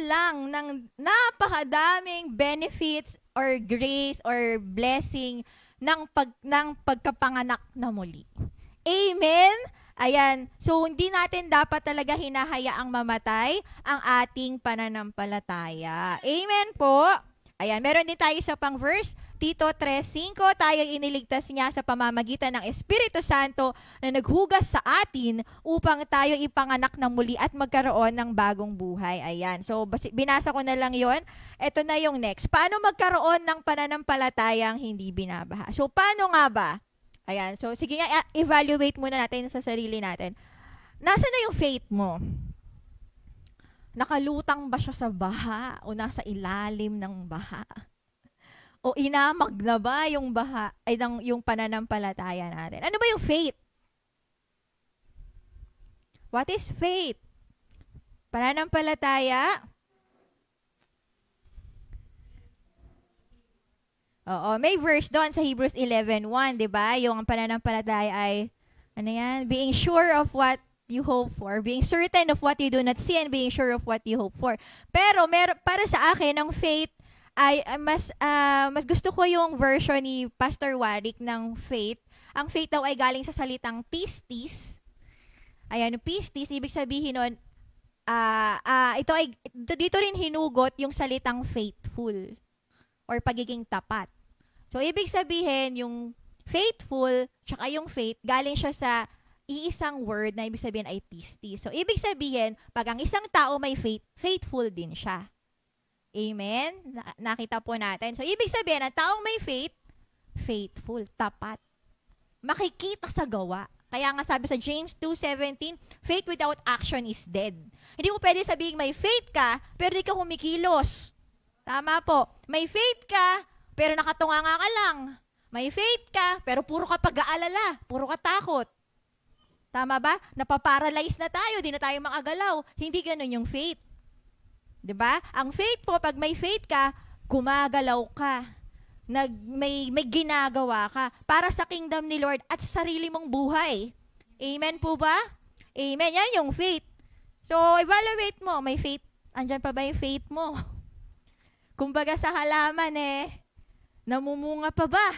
lang ng napakadaming benefits or grace or blessing ng pagkapanganak na muli. Amen. Ayan, so hindi natin dapat talaga hinahayaang mamatay ang ating pananampalataya. Amen po. Ayan, meron din tayo sa pang verse, Tito 3:5, tayo iniligtas niya sa pamamagitan ng Espiritu Santo na naghugas sa atin upang tayo ipanganak ng muli at magkaroon ng bagong buhay. Ayan, so binasa ko na lang yon. Ito na yung next. Paano magkaroon ng pananampalatayang hindi binabaha? So paano nga ba? Ayan, so sige nga, evaluate muna natin sa sarili natin. Nasaan na yung faith mo? Nakalutang ba siya sa baha o nasa ilalim ng baha? O inamag na ba yung baha, yung pananampalataya natin? Ano ba yung faith? What is faith? Pananampalataya? Oo, may verse doon sa Hebrews 11:1, 'di ba? Yung pananampalataya ay ano 'yan? Being sure of what you hope for, being certain of what you do not see, and being sure of what you hope for. Pero para sa akin, ang faith ay mas gusto ko yung version ni Pastor Warwick ng faith. Ang faith daw ay galing sa salitang pistis. Ayan, pistis, ibig sabihin nun, dito rin hinugot yung salitang faithful or pagiging tapat. So, ibig sabihin, yung faithful, tsaka yung faith, galing siya sa iisang word na ibig sabihin ay pistis. So, ibig sabihin, pag ang isang tao may faith, faithful din siya. Amen? Nakita po natin. So, ibig sabihin, ang taong may faith, faithful, tapat. Makikita sa gawa. Kaya nga sabi sa James 2:17, faith without action is dead. Hindi mo pwede sabihin may faith ka, pero di ka humikilos. Tama po. May faith ka, pero nakatunganga ka lang. May faith ka, pero puro ka pag-aalala, puro ka takot. Tama ba? Napaparalyze na tayo, di na tayo makagalaw. Hindi ganun yung faith. 'Di ba? Ang faith po, pag may faith ka, gumagalaw ka. May ginagawa ka para sa kingdom ni Lord at sa sarili mong buhay. Amen po ba? Amen. Yan yung faith. So, evaluate mo. May faith. Andyan pa ba yung faith mo? Kumbaga sa halaman namumunga pa ba?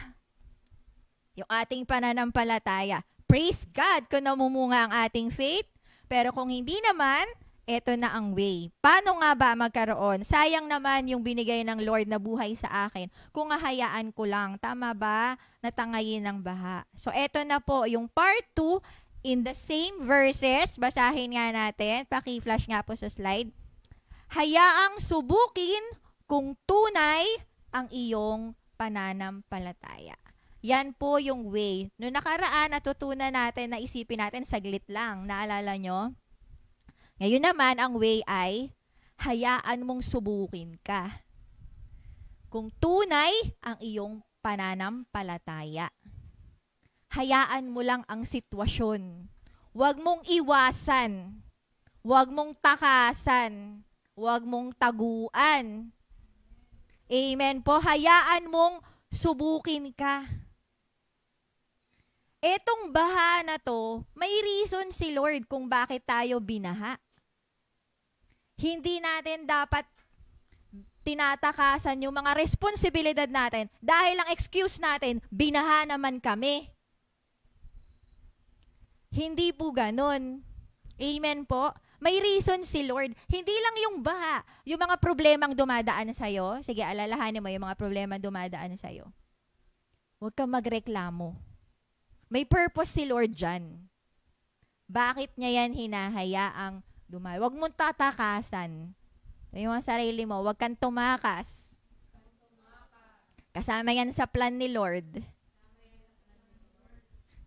Yung ating pananampalataya. Praise God kung namumunga ang ating faith. Pero kung hindi naman, eto na ang way. Paano nga ba magkaroon? Sayang naman yung binigay ng Lord na buhay sa akin kung hahayaan ko lang. Tama ba? Natangayin ng baha. So, eto na po yung part 2 in the same verses. Basahin nga natin. Paki-flash nga po sa slide. Hayaang subukin kung tunay ang iyong pananampalataya. Yan po yung way. Noong nakaraan, natutunan natin na isipin natin saglit lang. Naalala nyo? Ngayon naman, ang way ay hayaan mong subukin ka. Kung tunay ang iyong pananampalataya. Hayaan mo lang ang sitwasyon. Huwag mong iwasan. Huwag mong takasan. Huwag mong taguan. Amen po. Hayaan mong subukin ka. Etong baha na to, may reason si Lord kung bakit tayo binaha. Hindi natin dapat tinatakasan yung mga responsibilidad natin dahil ang excuse natin, binaha naman kami. Hindi po ganon. Amen po. May reason si Lord. Hindi lang yung baha, yung mga problemang dumadaan sa'yo. Sige, alalahanin mo yung mga problemang dumadaan sa'yo. Huwag kang magreklamo. May purpose si Lord dyan. Bakit niya yan hinahayaang dumaan? Huwag mong tatakasan. Yung mga sarili mo, huwag kang tumakas. Kasama yan sa plan ni Lord.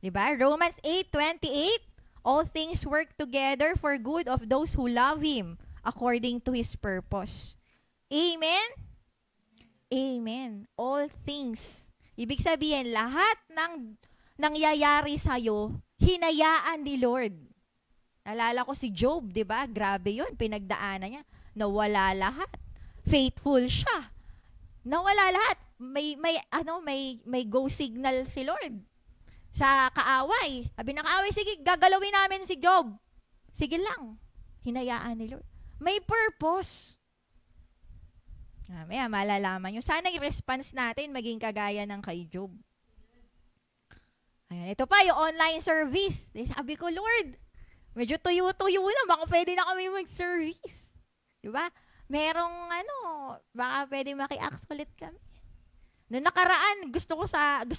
Diba? Romans 8:28, all things work together for good of those who love Him according to His purpose. Amen? Amen. All things. Ibig sabihin, lahat ng nangyayari sa'yo, hinayaan ni Lord. Nalala ko si Job, di ba? Grabe yun, pinagdaanan niya. Nawala lahat. Faithful siya. Nawala lahat. May go signal si Lord sa kaaway. Sabi ng kaaway, sige, gagalawin namin si Job. Sige lang. Hinayaan ni Lord. May purpose. Maya, malalaman nyo. Sana yung response natin maging kagaya ng kay Job. Ayan, ito pa, yung online service. Sabi ko, Lord, medyo tuyo-tuyo na. Baka pwede na kami mag-service. Diba? Merong, baka pwede maki-acts ulit kami. Noong nakaraan, gusto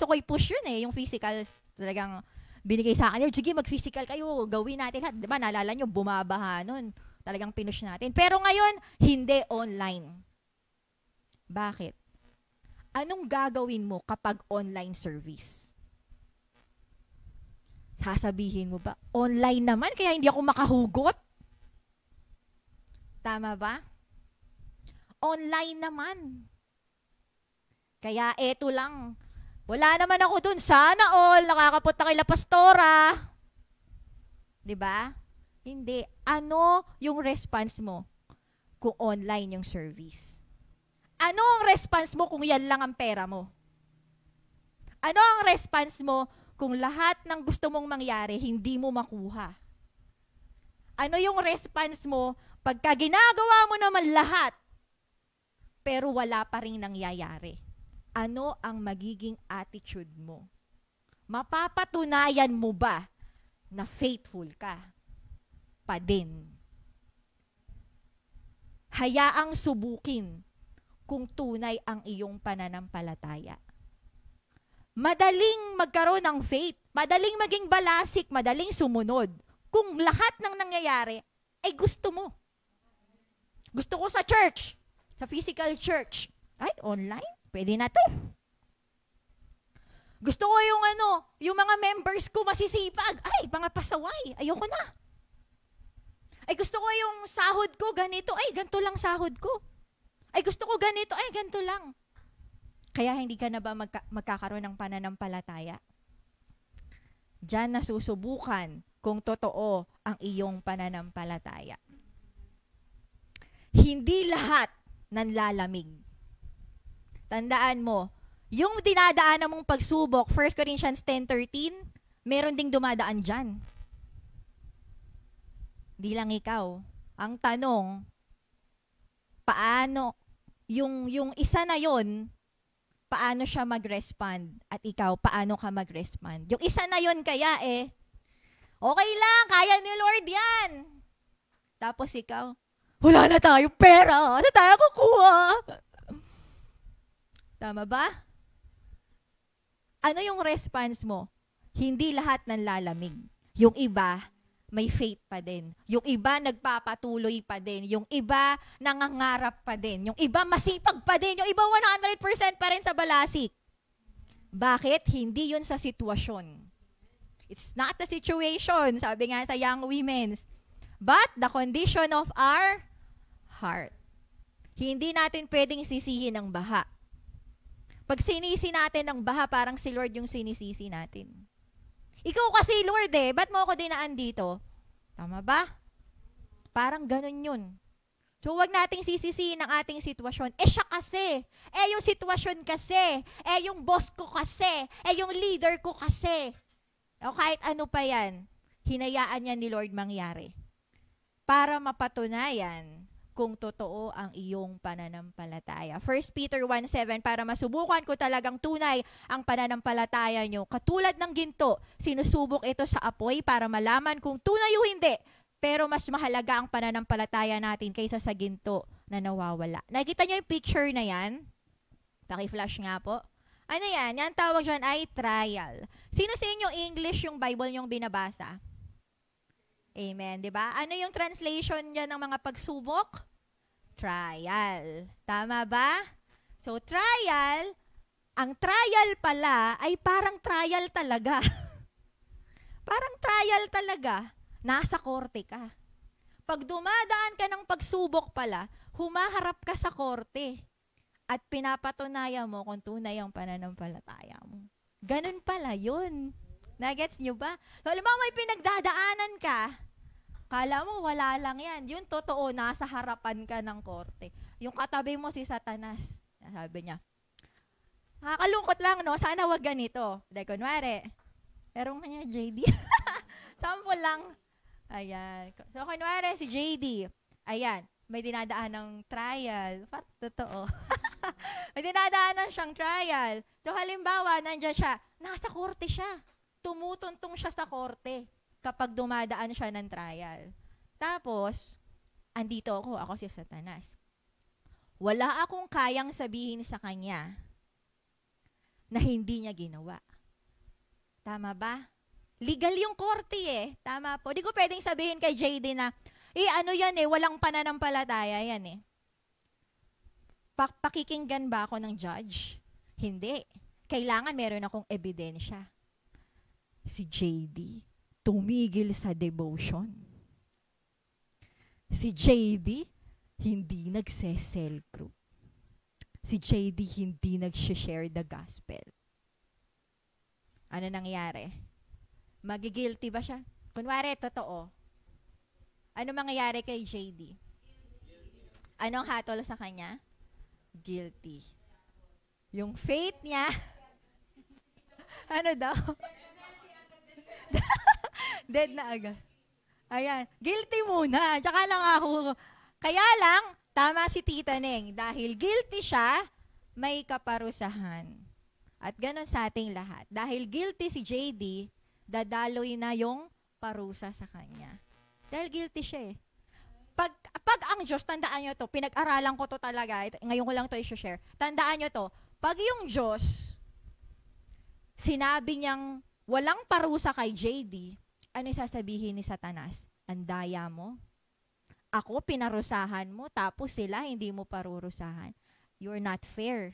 ko i-push yun yung physical, talagang binigay sa akin. Sige, mag-physical kayo, gawin natin lahat. Diba, naalala nyo, bumabaha nun. Talagang pinush natin. Pero ngayon, hindi online. Bakit? Anong gagawin mo kapag online service? Sasabihin mo ba, online naman, kaya hindi ako makahugot? Tama ba? Online naman. Kaya eto lang. Wala naman ako dun. Sana all, nakakapunta kay La Pastora. Diba? Hindi. Ano yung response mo kung online yung service? Ano ang response mo kung yan lang ang pera mo? Ano ang response mo kung lahat ng gusto mong mangyari, hindi mo makuha? Ano yung response mo pagka ginagawa mo naman lahat, pero wala pa rin nangyayari? Ano ang magiging attitude mo? Mapapatunayan mo ba na faithful ka pa din? Hayaang subukin kung tunay ang iyong pananampalataya. Madaling magkaroon ng faith, madaling maging balasik, madaling sumunod kung lahat ng nangyayari ay gusto mo. Gusto ko sa church, sa physical church. Ay, online? Pwede na to. Gusto ko yung mga members ko masisipag. Ay, mga pasaway. Ayoko na. Ay, gusto ko yung sahod ko ganito. Ay, ganito lang sahod ko. Ay, gusto ko ganito. Ay, ganito lang. Kaya hindi ka na ba magkakaroon ng pananampalataya? Diyan nasusubukan kung totoo ang iyong pananampalataya. Hindi lahat nanlalamig. Tandaan mo, yung dinadaanan mong pagsubok, 1 Corinthians 10:13, meron ding dumadaan dyan. Di lang ikaw. Ang tanong, paano, yung isa na yon, paano siya mag-respond? At ikaw, paano ka mag-respond? Yung isa na yon kaya okay lang, kaya ni Lord yan. Tapos ikaw, wala na tayo pera, ano tayo kukuha? Tama ba? Ano yung response mo? Hindi lahat nanlalamig. Yung iba, may faith pa din. Yung iba, nagpapatuloy pa din. Yung iba, nangangarap pa din. Yung iba, masipag pa din. Yung iba, 100% pa rin sa balasik. Bakit? Hindi yun sa sitwasyon. It's not the situation, sabi nga sa Young Women's, but the condition of our heart. Hindi natin pwedeng sisihin ang baha. Pag sinisi natin ang baha, parang si Lord yung sinisisi natin. Ikaw kasi, Lord ba't mo ako dinaan dito? Tama ba? Parang ganun yun. So, huwag nating sisisihin ang ating sitwasyon. Siya kasi. Yung sitwasyon kasi. Yung boss ko kasi. Yung leader ko kasi. O kahit ano pa yan, hinayaan niya ni Lord mangyari. Para mapatunayan kung totoo ang iyong pananampalataya. 1 Peter 1:7, para masubukan ko talagang tunay ang pananampalataya nyo. Katulad ng ginto, sinusubok ito sa apoy para malaman kung tunay o hindi. Pero mas mahalaga ang pananampalataya natin kaysa sa ginto na nawawala. Nakita nyo yung picture na yan? Paki-flash nga po. Ano yan? Yan tawag dyan ay trial. Sino sa inyo English yung Bible nyong binabasa? Amen, di ba? Ano yung translation niya ng mga pagsubok? Trial. Tama ba? So, trial, ang trial pala ay parang trial talaga. Parang trial talaga. Nasa korte ka. Pag dumadaan ka ng pagsubok pala, humaharap ka sa korte at pinapatunayan mo kung tunay ang pananampalataya mo. Ganun pala yun. Nagets nyo ba? So, alam mo, may pinagdadaanan ka. Kala mo, wala lang yan. Yun, totoo, nasa harapan ka ng korte. Yung katabi mo si Satanas. Sabi niya, nakakalungkot lang, no? Sana wag ganito. Dahil kunwari, pero kanya JD. Sample lang. Ayan. So, kunwari si JD. Ayan. May dinadaan ng trial. Totoo. May dinadaan siyang trial. So, halimbawa, nandiyan siya. Nasa korte siya. Tumutuntong siya sa korte kapag dumadaan siya ng trial. Tapos, andito ako si Satanas. Wala akong kayang sabihin sa kanya na hindi niya ginawa. Tama ba? Legal yung korte Tama po. Di ko pwedeng sabihin kay JD na, ano yan walang pananampalataya yan Pakikinggan ba ako ng judge? Hindi. Kailangan meron akong ebidensya. Si JD, tumigil sa devotion. Si JD, hindi nagse-cell group. Si JD, hindi nag-share the gospel. Ano nangyari? Magigilty ba siya? Kunwari, totoo. Ano mangyayari kay JD? Anong hatol sa kanya? Guilty. Yung faith niya, ano daw? Dead na agad. Ayan. Guilty muna. Tsaka lang ako. Kaya lang, tama si Tita Neng. Dahil guilty siya, may kaparusahan. At ganon sa ating lahat. Dahil guilty si JD, dadaloy na yung parusa sa kanya. Dahil guilty siya Pag ang Diyos, tandaan nyo to, pinag-aralan ko to talaga, ngayon ko lang to i-share. Tandaan nyo to, pag yung Diyos, sinabi niyang walang parusa kay JD, ano yung sasabihin ni Satanas? Andaya mo? Ako, pinarusahan mo, tapos sila, hindi mo parurusahan. You're not fair.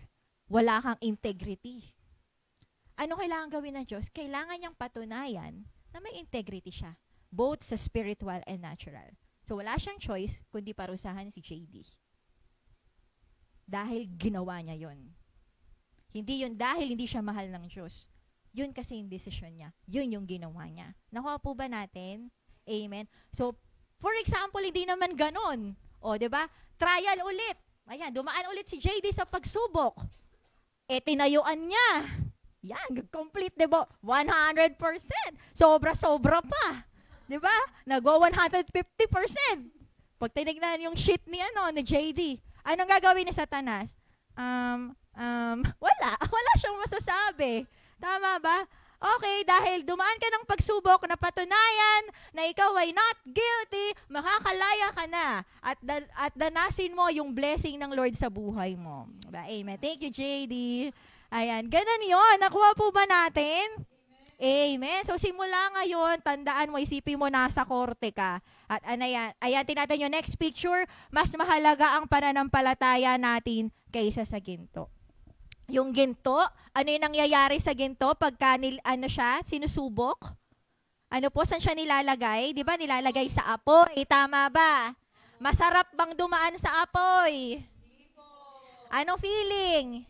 Wala kang integrity. ano kailangan gawin ng Diyos? Kailangan niyang patunayan na may integrity siya, both sa spiritual and natural. So wala siyang choice kundi parusahan si JD. Dahil ginawa niya yon. Hindi yun dahil hindi siya mahal ng Diyos. Yun kasi yung desisyon niya. Yun yung ginawa niya. Nakuha po ba natin? Amen. So, for example, hindi naman ganon. O, di ba? Trial ulit. Ayan, dumaan ulit si JD sa pagsubok. Tinayuan niya. Yan, complete, di ba? 100%. Sobra-sobra pa. Di ba? Nag-go 150%. Pag tinignan yung sheet ni JD, anong gagawin ni Satanas? Wala siyang masasabi. Tama ba? Okay, dahil dumaan ka ng pagsubok na patunayan na ikaw ay not guilty, makakalaya ka na at danasin mo yung blessing ng Lord sa buhay mo. Diba? Amen. Thank you, JD. Ayan, ganun yun. Nakuha po ba natin? Amen. So, simula ngayon, tandaan mo, isipin mo, nasa korte ka. At ayan, tinatin yung next picture, mas mahalaga ang pananampalataya natin kaysa sa ginto. Yung ginto, ano yung nangyayari sa ginto pagka sinusubok? Ano po, saan siya nilalagay? Di ba, nilalagay sa apoy. Tama ba? Masarap bang dumaan sa apoy? Ano feeling?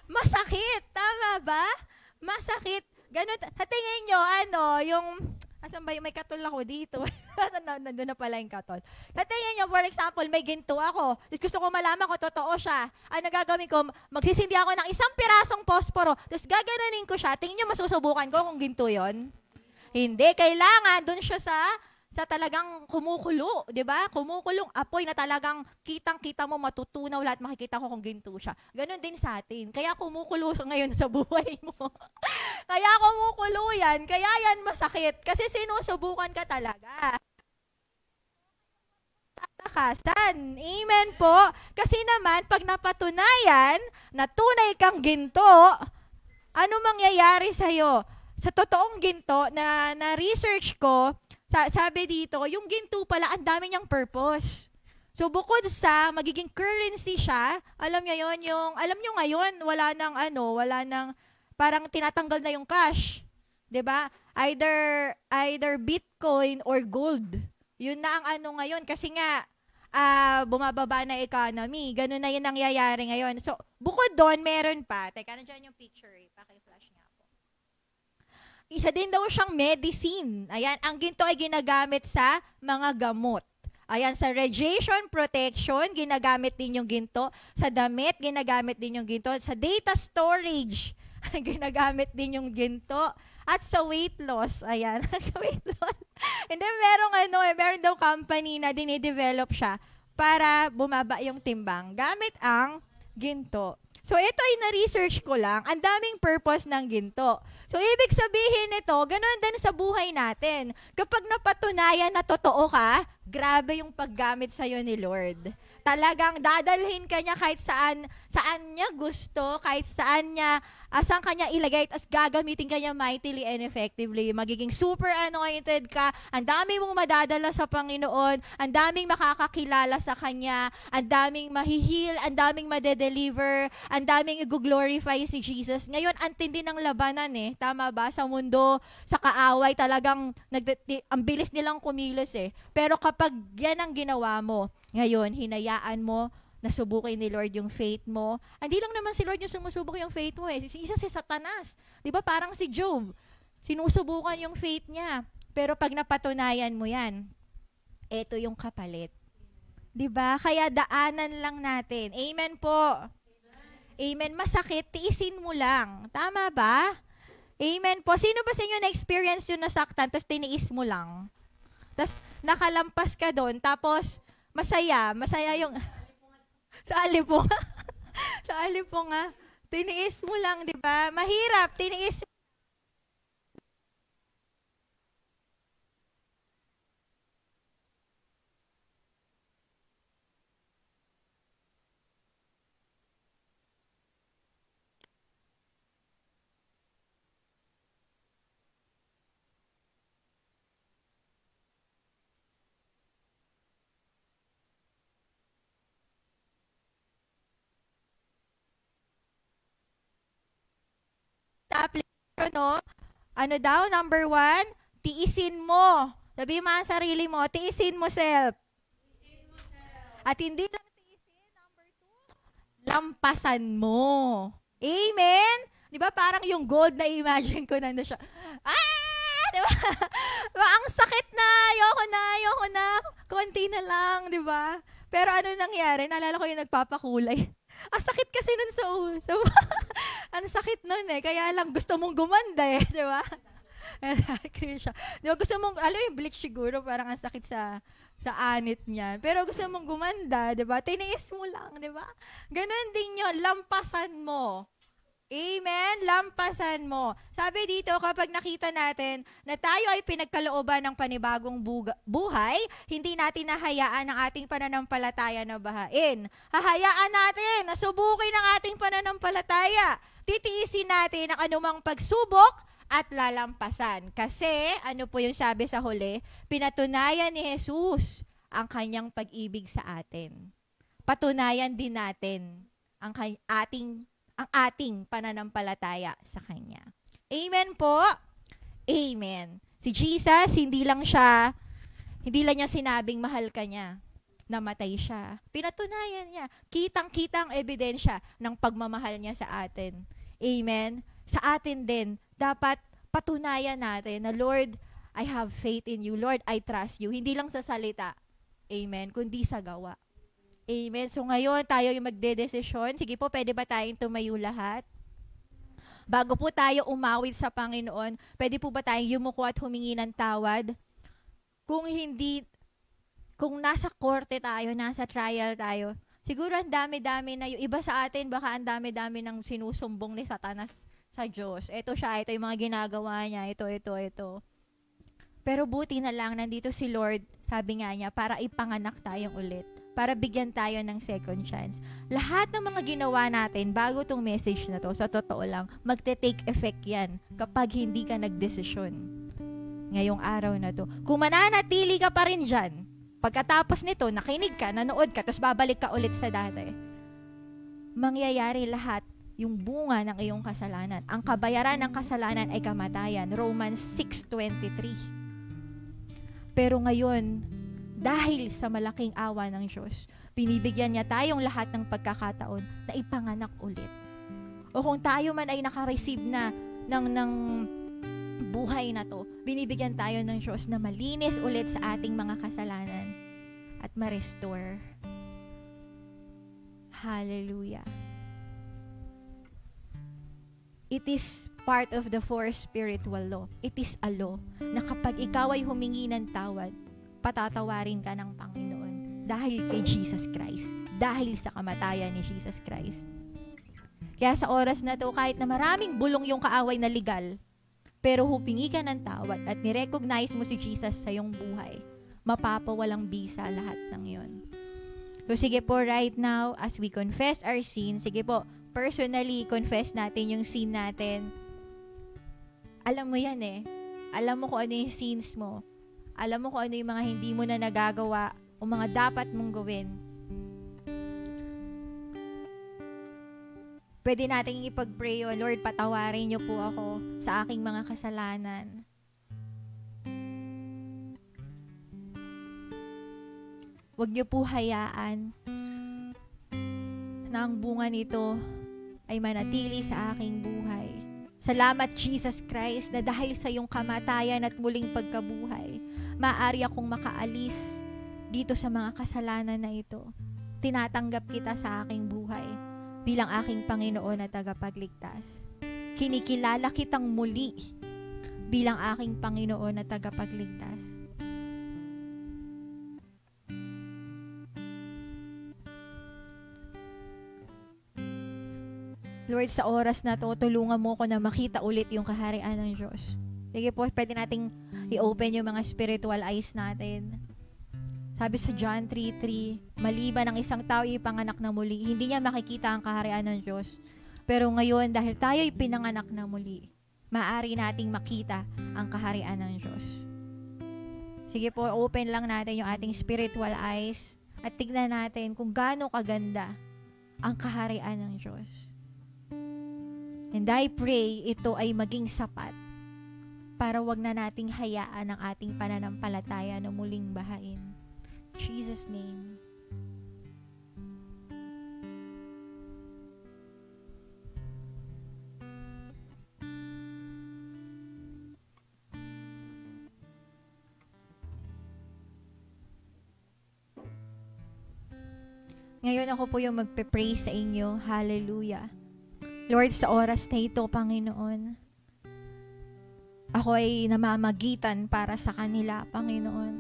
Masakit. Tama ba? Masakit. Ganun. Tingin nyo, asan ba yung may katol ako dito? Nandun na pala yung katol. Tingin nyo, for example, may ginto ako. Tapos gusto ko malaman kung totoo siya. Ano gagawin ko? Magsisindi ako ng isang pirasong posporo. Tapos gaganunin ko siya. Tingin nyo, masusubukan ko kung ginto yon? Hindi. Kailangan, dun siya sa talagang kumukulo, di ba? Kumukulong apoy na talagang kitang-kita mo, matutunaw lahat, makikita ko kung ginto siya. Ganon din sa atin. Kaya kumukulo ngayon sa buhay mo. Kaya kumukulo yan. Kaya yan masakit. Kasi sinusubukan ka talaga. Tatakasan. Amen po. Kasi naman, pag napatunayan na tunay kang ginto, ano mangyayari sa'yo? Sa totoong ginto na research ko, sabi dito, yung ginto pala, ang dami niyang purpose. So, bukod sa magiging currency siya, alam niyo yon, alam niyo ngayon, wala nang, parang tinatanggal na yung cash. 'Di ba? Either Bitcoin or gold. Yun na ang ngayon, kasi nga, bumababa na economy. Ganun na yung nangyayari ngayon. So, bukod doon, meron pa. Teka, nandiyan yung picture. Paki-flash nga. Isa din daw siyang medicine. Ayan, ang ginto ay ginagamit sa mga gamot. Ayan, sa radiation protection, ginagamit din yung ginto. Sa damit, ginagamit din yung ginto. Sa data storage, ginagamit din yung ginto. At sa weight loss, ayan, weight loss. And then, meron daw company na dinidevelop siya para bumaba yung timbang gamit ang ginto. So, ito ay na-research ko lang. Ang daming purpose ng ginto. So, ibig sabihin nito, ganoon din sa buhay natin. Kapag napatunayan na totoo ka, grabe yung paggamit sa'yo ni Lord. Talagang dadalhin ka niya kahit saan niya gusto, kahit saan kanya ilagay, at gagamitin ka niya mightily and effectively. Magiging super anointed ka, ang dami mong madadala sa Panginoon, ang daming makakakilala sa Kanya, ang daming mahihil, ang daming madedeliver, ang daming i-glorify si Jesus. Ngayon, ang tindi ng labanan tama ba? Sa mundo, sa kaaway, talagang ang bilis nilang kumilos Pero kapag yan ang ginawa mo, ngayon, hinayaan mo, nasubukin ni Lord yung faith mo. Hindi lang naman si Lord yung sumusubok yung faith mo Isa si Satanas. Di ba? Parang si Job. Sinusubukan yung faith niya. Pero pag napatunayan mo yan, eto yung kapalit. Di ba? Kaya daanan lang natin. Amen po. Amen. Masakit, tiisin mo lang. Tama ba? Amen po. Sino ba sa inyo na-experience yung nasaktan, tapos tiniis mo lang? Tapos nakalampas ka doon, tapos masaya yung sa alipunga. Sa alipunga. Tiniis mo lang, di ba? Mahirap, tiniis. no? Ano daw? Number 1, tiisin mo. Sabi mo ang sarili mo, tiisin mo self. At hindi lang tiisin, number 2, lampasan mo. Amen? Di ba parang yung gold na imagine ko nando siya. Di ba? Diba, ang sakit na, ayoko na, konti na lang, di ba? Pero ano nangyari? Naalala ko yung nagpapakulay. Ang sakit kasi nun sa uso. Ang sakit nun eh. Kaya lang gusto mong gumanda eh. Di ba? Di ba gusto mong, alam yung bleach siguro, parang ang sakit sa anit niyan. Pero gusto mong gumanda, di ba? Tiniis mo lang, di ba? Ganon din yun. Lampasan mo. Amen? Lampasan mo. Sabi dito, kapag nakita natin na tayo ay pinagkalooban ng panibagong buhay, hindi natin nahayaan ang ating pananampalataya na bahain. Hahayaan natin na subukin ang ating pananampalataya. Titiisin natin ang anumang pagsubok at lalampasan. Kasi, ano po yung sabi sa huli? Pinatunayan ni Jesus ang kanyang pag-ibig sa atin. Patunayan din natin ang ating pananampalataya sa Kanya. Amen po? Amen. Si Jesus, hindi lang niya sinabing mahal ka niya. Namatay siya. Pinatunayan niya. Kitang-kitang ebidensya ng pagmamahal niya sa atin. Amen? Sa atin din, dapat patunayan natin na, Lord, I have faith in you. Lord, I trust you. Hindi lang sa salita. Amen? Kundi sa gawa. Amen. So ngayon, tayo yung magdedesisyon. Sige po, pwede ba tayong tumayo lahat? Bago po tayo umawit sa Panginoon, pwede po ba tayong yumuko at humingi ng tawad? Kung nasa korte tayo, nasa trial tayo, siguro ang dami-dami na yung iba sa atin, baka ang dami-dami ng sinusumbong ni Satanas sa Diyos. Ito yung mga ginagawa niya, ito. Pero buti na lang, nandito si Lord, sabi nga niya, para ipanganak tayong ulit. Para bigyan tayo ng second chance. Lahat ng mga ginawa natin bago tong message na to, sa totoo lang, magte-take effect yan kapag hindi ka nagdesisyon ngayong araw na to. Kung mananatili ka pa rin dyan, pagkatapos nito, nakinig ka, nanood ka, tapos babalik ka ulit sa dati, mangyayari lahat yung bunga ng iyong kasalanan. Ang kabayaran ng kasalanan ay kamatayan. Romans 6:23. Pero ngayon, dahil sa malaking awa ng Diyos, binibigyan niya tayong lahat ng pagkakataon na ipanganak ulit. O kung tayo man ay nakareceive na ng buhay na to, binibigyan tayo ng Diyos na malinis ulit sa ating mga kasalanan at ma-restore. Hallelujah. It is part of the four spiritual law. It is a law na kapag ikaw ay humingi ng tawad, patatawarin ka ng Panginoon dahil kay Jesus Christ, dahil sa kamatayan ni Jesus Christ. Kaya sa oras na to, kahit na maraming bulong yung kaaway na legal, pero humingi ka ng tawad at nirecognize mo si Jesus sa iyong buhay, mapapawalang bisa lahat ng yon. So sige po, right now, as we confess our sin, sige po, personally, confess natin yung sin natin. Alam mo yan eh. Alam mo kung ano yung sins mo. Alam mo kung ano yung mga hindi mo na nagagawa o mga dapat mong gawin. Pwede nating ipag-pray, O Lord, patawarin niyo po ako sa aking mga kasalanan. Huwag niyo po hayaan na ang bunga nito ay manatili sa aking buhay. Salamat, Jesus Christ, na dahil sa iyong kamatayan at muling pagkabuhay, maaari akong makaalis dito sa mga kasalanan na ito. Tinatanggap kita sa aking buhay bilang aking Panginoon at tagapagligtas. Kinikilala kitang muli bilang aking Panginoon at tagapagligtas. Lord, sa oras na to, tulungan mo ko na makita ulit yung kaharian ng Diyos. Sige po, pwede nating i-open yung mga spiritual eyes natin. Sabi sa John 3:3, maliban ang isang tao ipanganak na muli, hindi niya makikita ang kaharian ng Diyos. Pero ngayon, dahil tayo ipinanganak na muli, maaari nating makita ang kaharian ng Diyos. Sige po, open lang natin yung ating spiritual eyes at tignan natin kung gaano kaganda ang kaharian ng Diyos. And I pray ito ay maging sapat para wag na nating hayaan ang ating pananampalataya na muling bahain. In Jesus' name. Ngayon ako po yung magpe-pray sa inyo. Hallelujah. Lord, sa oras na ito, Panginoon, ako ay namamagitan para sa kanila, Panginoon.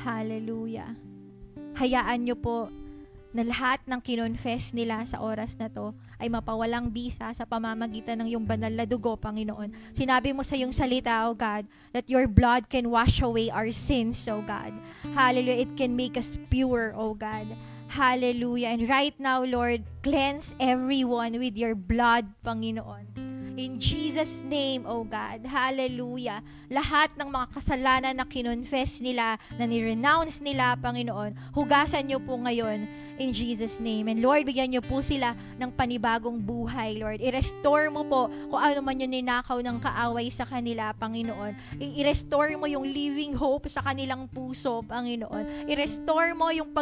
Hallelujah. Hayaan niyo po na lahat ng kinonfess nila sa oras na to ay mapawalang bisa sa pamamagitan ng iyong banal na dugo, Panginoon. Sinabi mo sa iyong salita, O God, that your blood can wash away our sins, O God. Hallelujah. It can make us pure, O God. Hallelujah. And right now, Lord, cleanse everyone with your blood, Panginoon. In Jesus' name, O God. Hallelujah. Lahat ng mga kasalanan na kinonfess nila, na ni-renounce nila, Panginoon, hugasan niyo po ngayon in Jesus' name. And Lord, bigyan niyo po sila ng panibagong buhay, Lord. I-restore mo po kung ano man yung ninakaw ng kaaway sa kanila, Panginoon. I-restore mo yung living hope sa kanilang puso, Panginoon. I-restore mo yung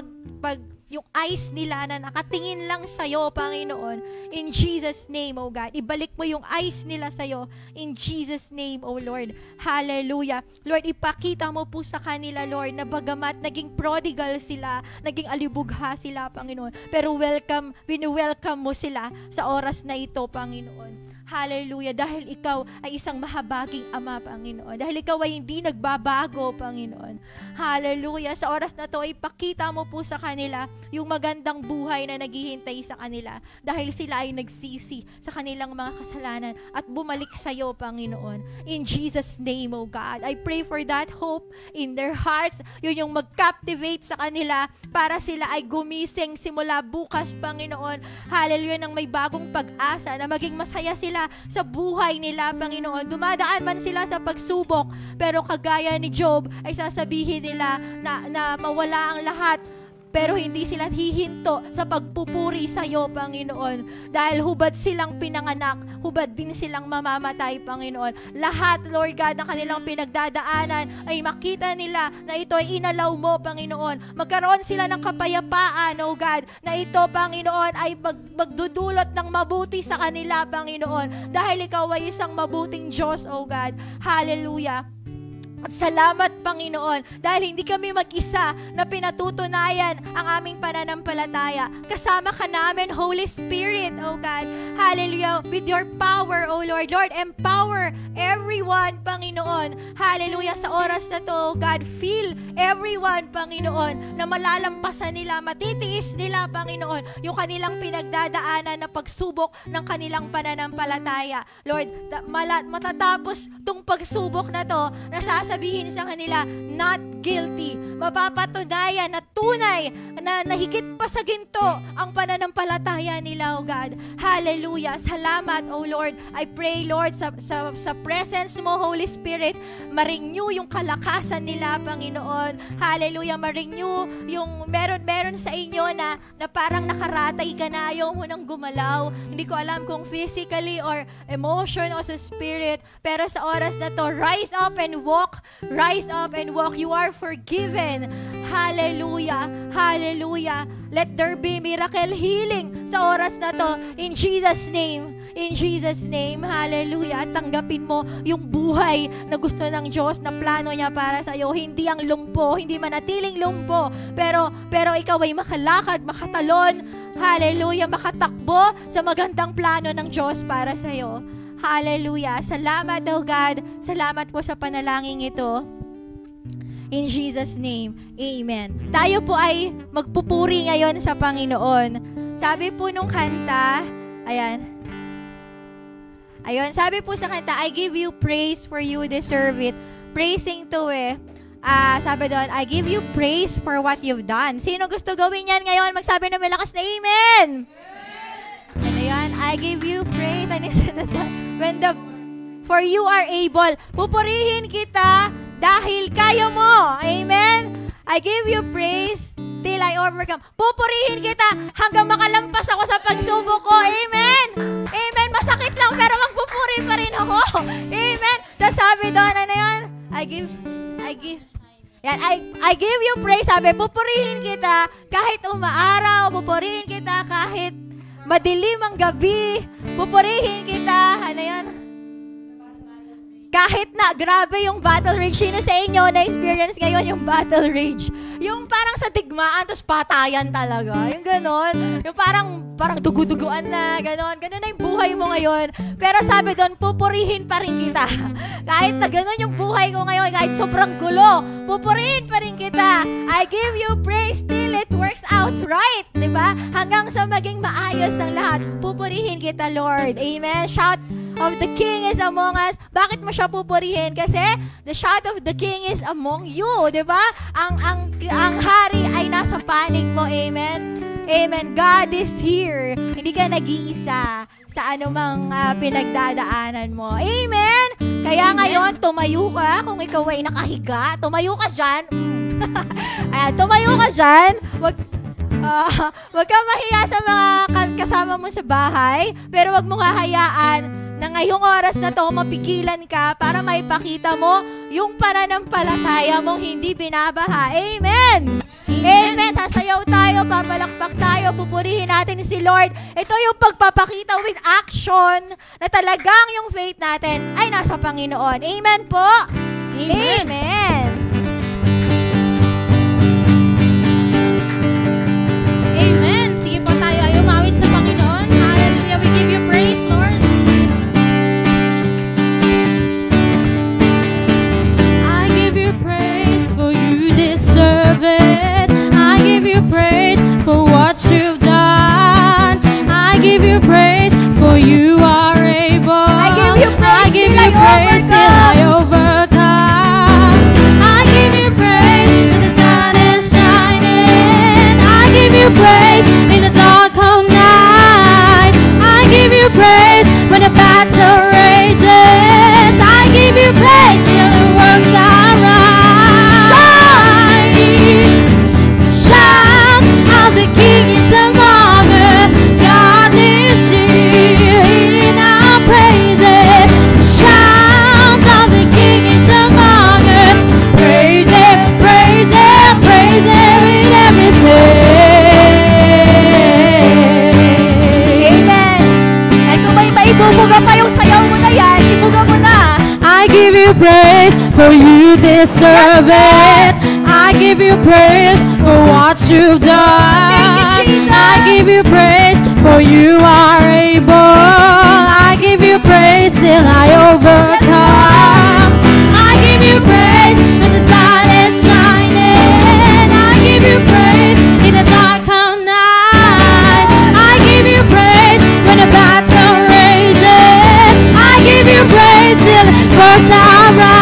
yung eyes nila na nakatingin lang sa'yo, Panginoon. In Jesus' name, O God. Ibalik mo yung eyes nila sa'yo. In Jesus' name, O Lord. Hallelujah. Lord, ipakita mo po sa kanila, Lord, na bagamat naging prodigal sila, naging alibugha sila, Panginoon. Pero welcome mo sila sa oras na ito, Panginoon. Hallelujah. Dahil ikaw ay isang mahabaging Ama, Panginoon. Dahil ikaw ay hindi nagbabago, Panginoon. Hallelujah. Sa oras na to, ipakita mo po sa kanila yung magandang buhay na naghihintay sa kanila. Dahil sila ay nagsisi sa kanilang mga kasalanan at bumalik sa iyo, Panginoon. In Jesus' name, O God. I pray for that hope in their hearts. Yun yung mag-captivate sa kanila para sila ay gumising simula bukas, Panginoon. Hallelujah. Nang may bagong pag-asa na maging masaya sila sa buhay nila, Panginoon. Dumadaan man sila sa pagsubok, pero kagaya ni Job, ay sasabihin nila na mawala ang lahat, pero hindi sila hihinto sa pagpupuri sa iyo, Panginoon. Dahil hubad silang pinanganak, hubad din silang mamamatay, Panginoon. Lahat, Lord God, ng kanilang pinagdadaanan ay makita nila na ito ay inalaw mo, Panginoon. Magkaroon sila ng kapayapaan, O God, na ito, Panginoon, ay magdudulot ng mabuti sa kanila, Panginoon. Dahil ikaw ay isang mabuting Diyos, O God. Hallelujah. At salamat, Panginoon, dahil hindi kami mag-isa na pinatutunayan ang aming pananampalataya. Kasama ka namin, Holy Spirit, O God. Hallelujah. With your power, O Lord. Lord, empower everyone, Panginoon. Hallelujah. Sa oras na to, God, fill everyone, Panginoon, na malalampasan nila, matitiis nila, Panginoon, yung kanilang pinagdadaanan na pagsubok ng kanilang pananampalataya. Lord, matatapos tong pagsubok na to, sabihin sa kanila, not guilty. Mapapatunayan na tunay na higit pa sa ginto ang pananampalataya nila, O God. Hallelujah. Salamat, O Lord. I pray, Lord, sa presence mo, Holy Spirit, ma-renew yung kalakasan nila, Panginoon. Hallelujah. Ma-renew yung meron sa inyo na parang nakaratay ka na, ayaw mo nang gumalaw. Hindi ko alam kung physically or emotion o sa spirit, pero sa oras na to, rise up and walk. Rise up and walk. You are forgiven. Hallelujah. Hallelujah. Let there be miracle healing sa oras na to. In Jesus' name. In Jesus' name. Hallelujah. At tanggapin mo yung buhay na gusto ng Diyos, na plano niya para sa iyo. Hindi ang lumpo, hindi manatiling lumpo. Pero ikaw ay makalakad, makatalon. Hallelujah. Makatakbo sa magandang plano ng Diyos para sa iyo. Hallelujah. Salamat, O God. Salamat po sa panalangin ito. In Jesus' name, Amen. Tayo po ay magpupuri ngayon sa Panginoon. Sabi po nung kanta, ayun, sabi po sa kanta, I give you praise for you deserve it. Praising to sabi doon, I give you praise for what you've done. Sino gusto gawin yan ngayon? Magsabi na malakas na Amen! Ano yan? I give you praise. For you are able. Pupurihin kita dahil kaya mo. Amen? I give you praise till I overcome. Pupurihin kita hanggang makalampas ako sa pagsubok ko. Amen? Amen? Masakit lang, pero magpupuri pa rin ako. Amen. Tapos sabi doon, ano yun? I give you praise. Sabi, pupurihin kita kahit umaaraw, pupurihin kita kahit madilim ang gabi, pupurihin kita, ano yan? Kahit na, grabe yung battle rage. Sino sa inyo na-experience ngayon yung battle rage? Yung parang sa digmaan, tapos patayan talaga. Yung ganon. Yung parang dugu-duguan na, ganon. Ganon na yung buhay mo ngayon. Pero sabi doon, pupurihin pa rin kita. Kahit na ganon yung buhay ko ngayon, kahit sobrang gulo, pupurihin pa rin kita. I give you praise till it works out right. Diba? Hanggang sa maging maayos ang lahat, pupurihin kita, Lord. Amen. Shout of the King is among us. Bakit mo siya pupurihin? Kasi the shout of the King is among you, 'di ba? Ang hari ay nasa panig mo. Amen. Amen. God is here. Hindi ka nag-iisa sa anumang pinagdadaanan mo. Amen. Kaya ngayon, tumayo ka kung ikaw ay nakahiga. Tumayo ka diyan. Ayan, tumayo ka diyan. Wag kang mahiya sa mga kasama mo sa bahay, pero wag mong hahayaan na ngayong oras na to mapigilan ka para maipakita mo yung pananampalataya mong hindi binabaha. Amen! Amen! Sasayaw tayo, papalakpak tayo, pupurihin natin si Lord. Ito yung pagpapakita with action na talagang yung faith natin ay nasa Panginoon. Amen po! Amen! Amen! Amen! Sige po tayo ay umawit sa Panginoon. Hallelujah! We give you praise, Lord. Deserve it. I give you praise for what you've done. I give you praise for you are able. I give you praise till I overcome. I give you praise when the sun is shining. I give you praise in the dark of night. I give you praise when the battle rages. I give you praise till the works are right. The King is among us. God lives here in our praises. The shout of the King is among us. Praise Him, praise Him, praise Him in everything. Amen. At kung may maibubuga pa yung sayaw mo na yan, ibuga mo na. I give you praise for you deserve it. I give you praise for what you've done. I give you praise for you are able. I give you praise till I overcome. I give you praise when the sun is shining. I give you praise in the dark of night. I give you praise when the battle rages. I give you praise till it works out right.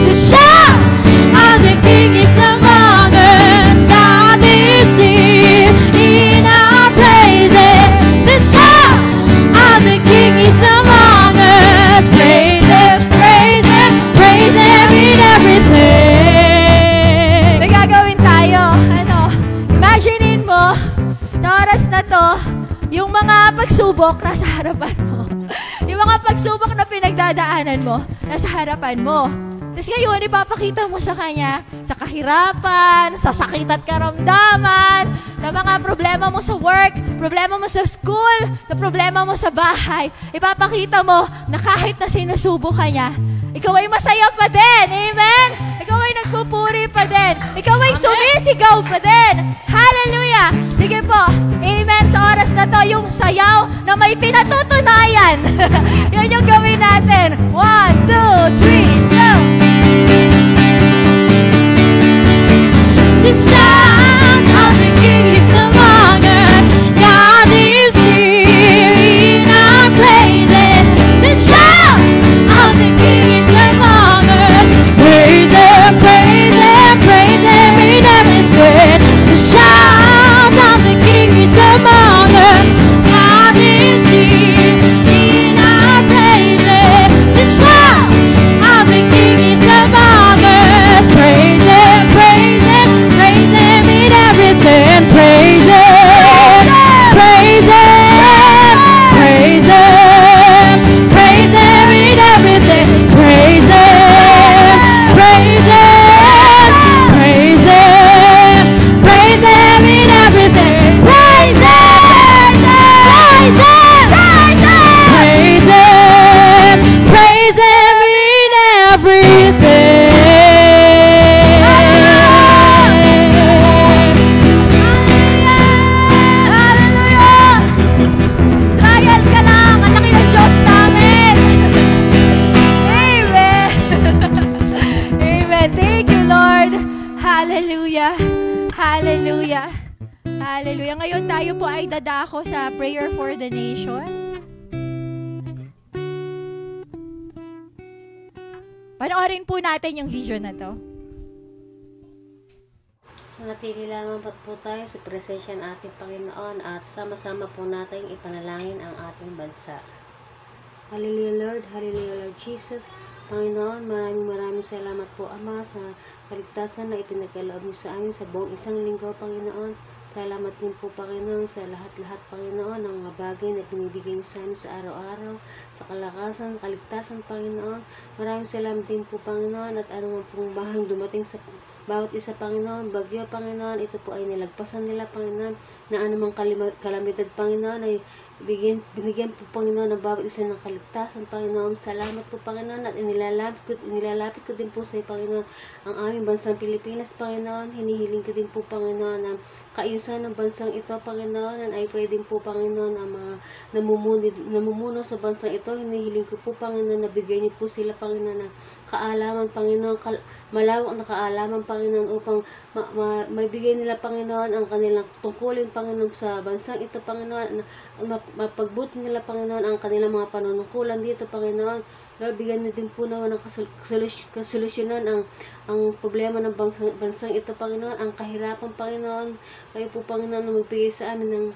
The shout of the King is among us. God lives here in our praises. The shout of the King is among us. Praise Him, praise Him, praise Him in everything. May gagawin tayo. Imaginein mo, sa oras na to, yung mga pagsubok nasa harapan mo. Yung mga pagsubok na pinagdadaanan mo, nasa harapan mo. Tapos ngayon, ipapakita mo sa Kanya sa kahirapan, sa sakit at karamdaman, sa mga problema mo sa work, problema mo sa school, sa problema mo sa bahay. Ipapakita mo na kahit na sinusubok ka niya, ikaw ay masaya pa din. Amen? Ikaw ay nagpupuri pa din. Ikaw ay sumisigaw pa din. Hallelujah! Sige po. Amen. Sa oras na to, yung sayaw na may pinatutunayan. Yun yung gawin natin. 1, 2, 3, go! The shout of the King is among us. God is here in our praises. The shout of the King is among us. Praise Him, praise Him, praise Him in everything. The shout of the King is among us. God is here in our praises. Hallelujah. Ngayon tayo po ay dadako sa prayer for the nation. Panoorin po natin yung video na to. Manatili lamang po tayo sa presensya ng ating Panginoon at sama-sama po natin ipanalangin ang ating bansa. Hallelujah Lord, Hallelujah Lord Jesus. Panginoon, maraming salamat po Ama sa kaligtasan na ipinagkaloob mo sa amin sa buong isang linggo, Panginoon. Salamat din po, Panginoon, sa lahat-lahat, Panginoon, ng mga bagay na binibigay mo sa amin sa araw-araw, sa kalakasan, kaligtasan, Panginoon. Maraming salamat din po, Panginoon, at anumang pong bahang dumating sa bawat isa, Panginoon, bagyo, Panginoon, ito po ay nilagpasan nila, Panginoon, na anumang kalamidad, Panginoon, ay binigyan po, Panginoon, ng bawat isa ng kaligtasan, Panginoon. Salamat po, Panginoon, at inilalapit ko din po sa iyo, Panginoon, ang aming bansang Pilipinas, Panginoon. Hinihiling ko din po, Panginoon, na kaayusan ng bansang ito, Panginoon, and I pray din po, Panginoon, ang mga namumuno sa bansang ito. Hinihiling ko po, Panginoon, na bigyan niyo po sila, Panginoon, ng kaalaman, Panginoon, malawak na kaalaman, Panginoon, upang maibigay nila, Panginoon, ang kanilang tungkulin, Panginoon, sa bansang ito, Panginoon, mapagbuti nila, Panginoon, ang kanilang mga panunungkulan dito, Panginoon. Lord, bigyan niyo din po naman ng kasolusyonan ang problema ng bansang ito, Panginoon, ang kahirapan, Panginoon. Kayo po, Panginoon, na magbigay sa amin ng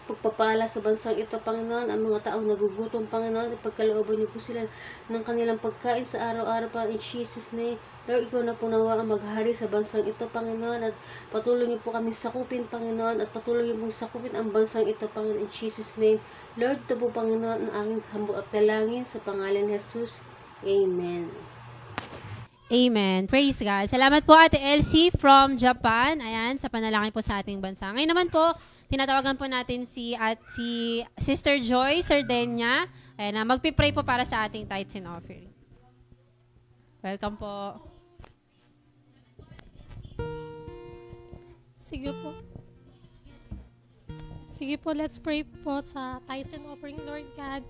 pagpapala sa bansang ito, Panginoon. Ang mga taong nagugutom, Panginoon, ipagkalooban niyo po sila ng kanilang pagkain sa araw-araw, Panginoon, in Jesus' name. Lord, ikaw na po nawa ang maghari sa bansang ito, Panginoon, at patuloy niyo po kami sakupin, Panginoon, at patuloy niyo po sakupin ang bansang ito, Panginoon, in Jesus' name. Lord, ito po, Panginoon, ang aming hambog at dalangin sa pangalan ni Jesus. Amen. Amen. Praise God. Salamat po, Ate Elsie from Japan. Ayan, sa panalangin po sa ating bansa. Ngayon naman po, tinatawagan po natin si Sister Joy Sardenya. Ayan, magpipray po para sa ating tithes and offering. Welcome po. Sige po. Sige po, let's pray po sa tithes and offering, Lord God.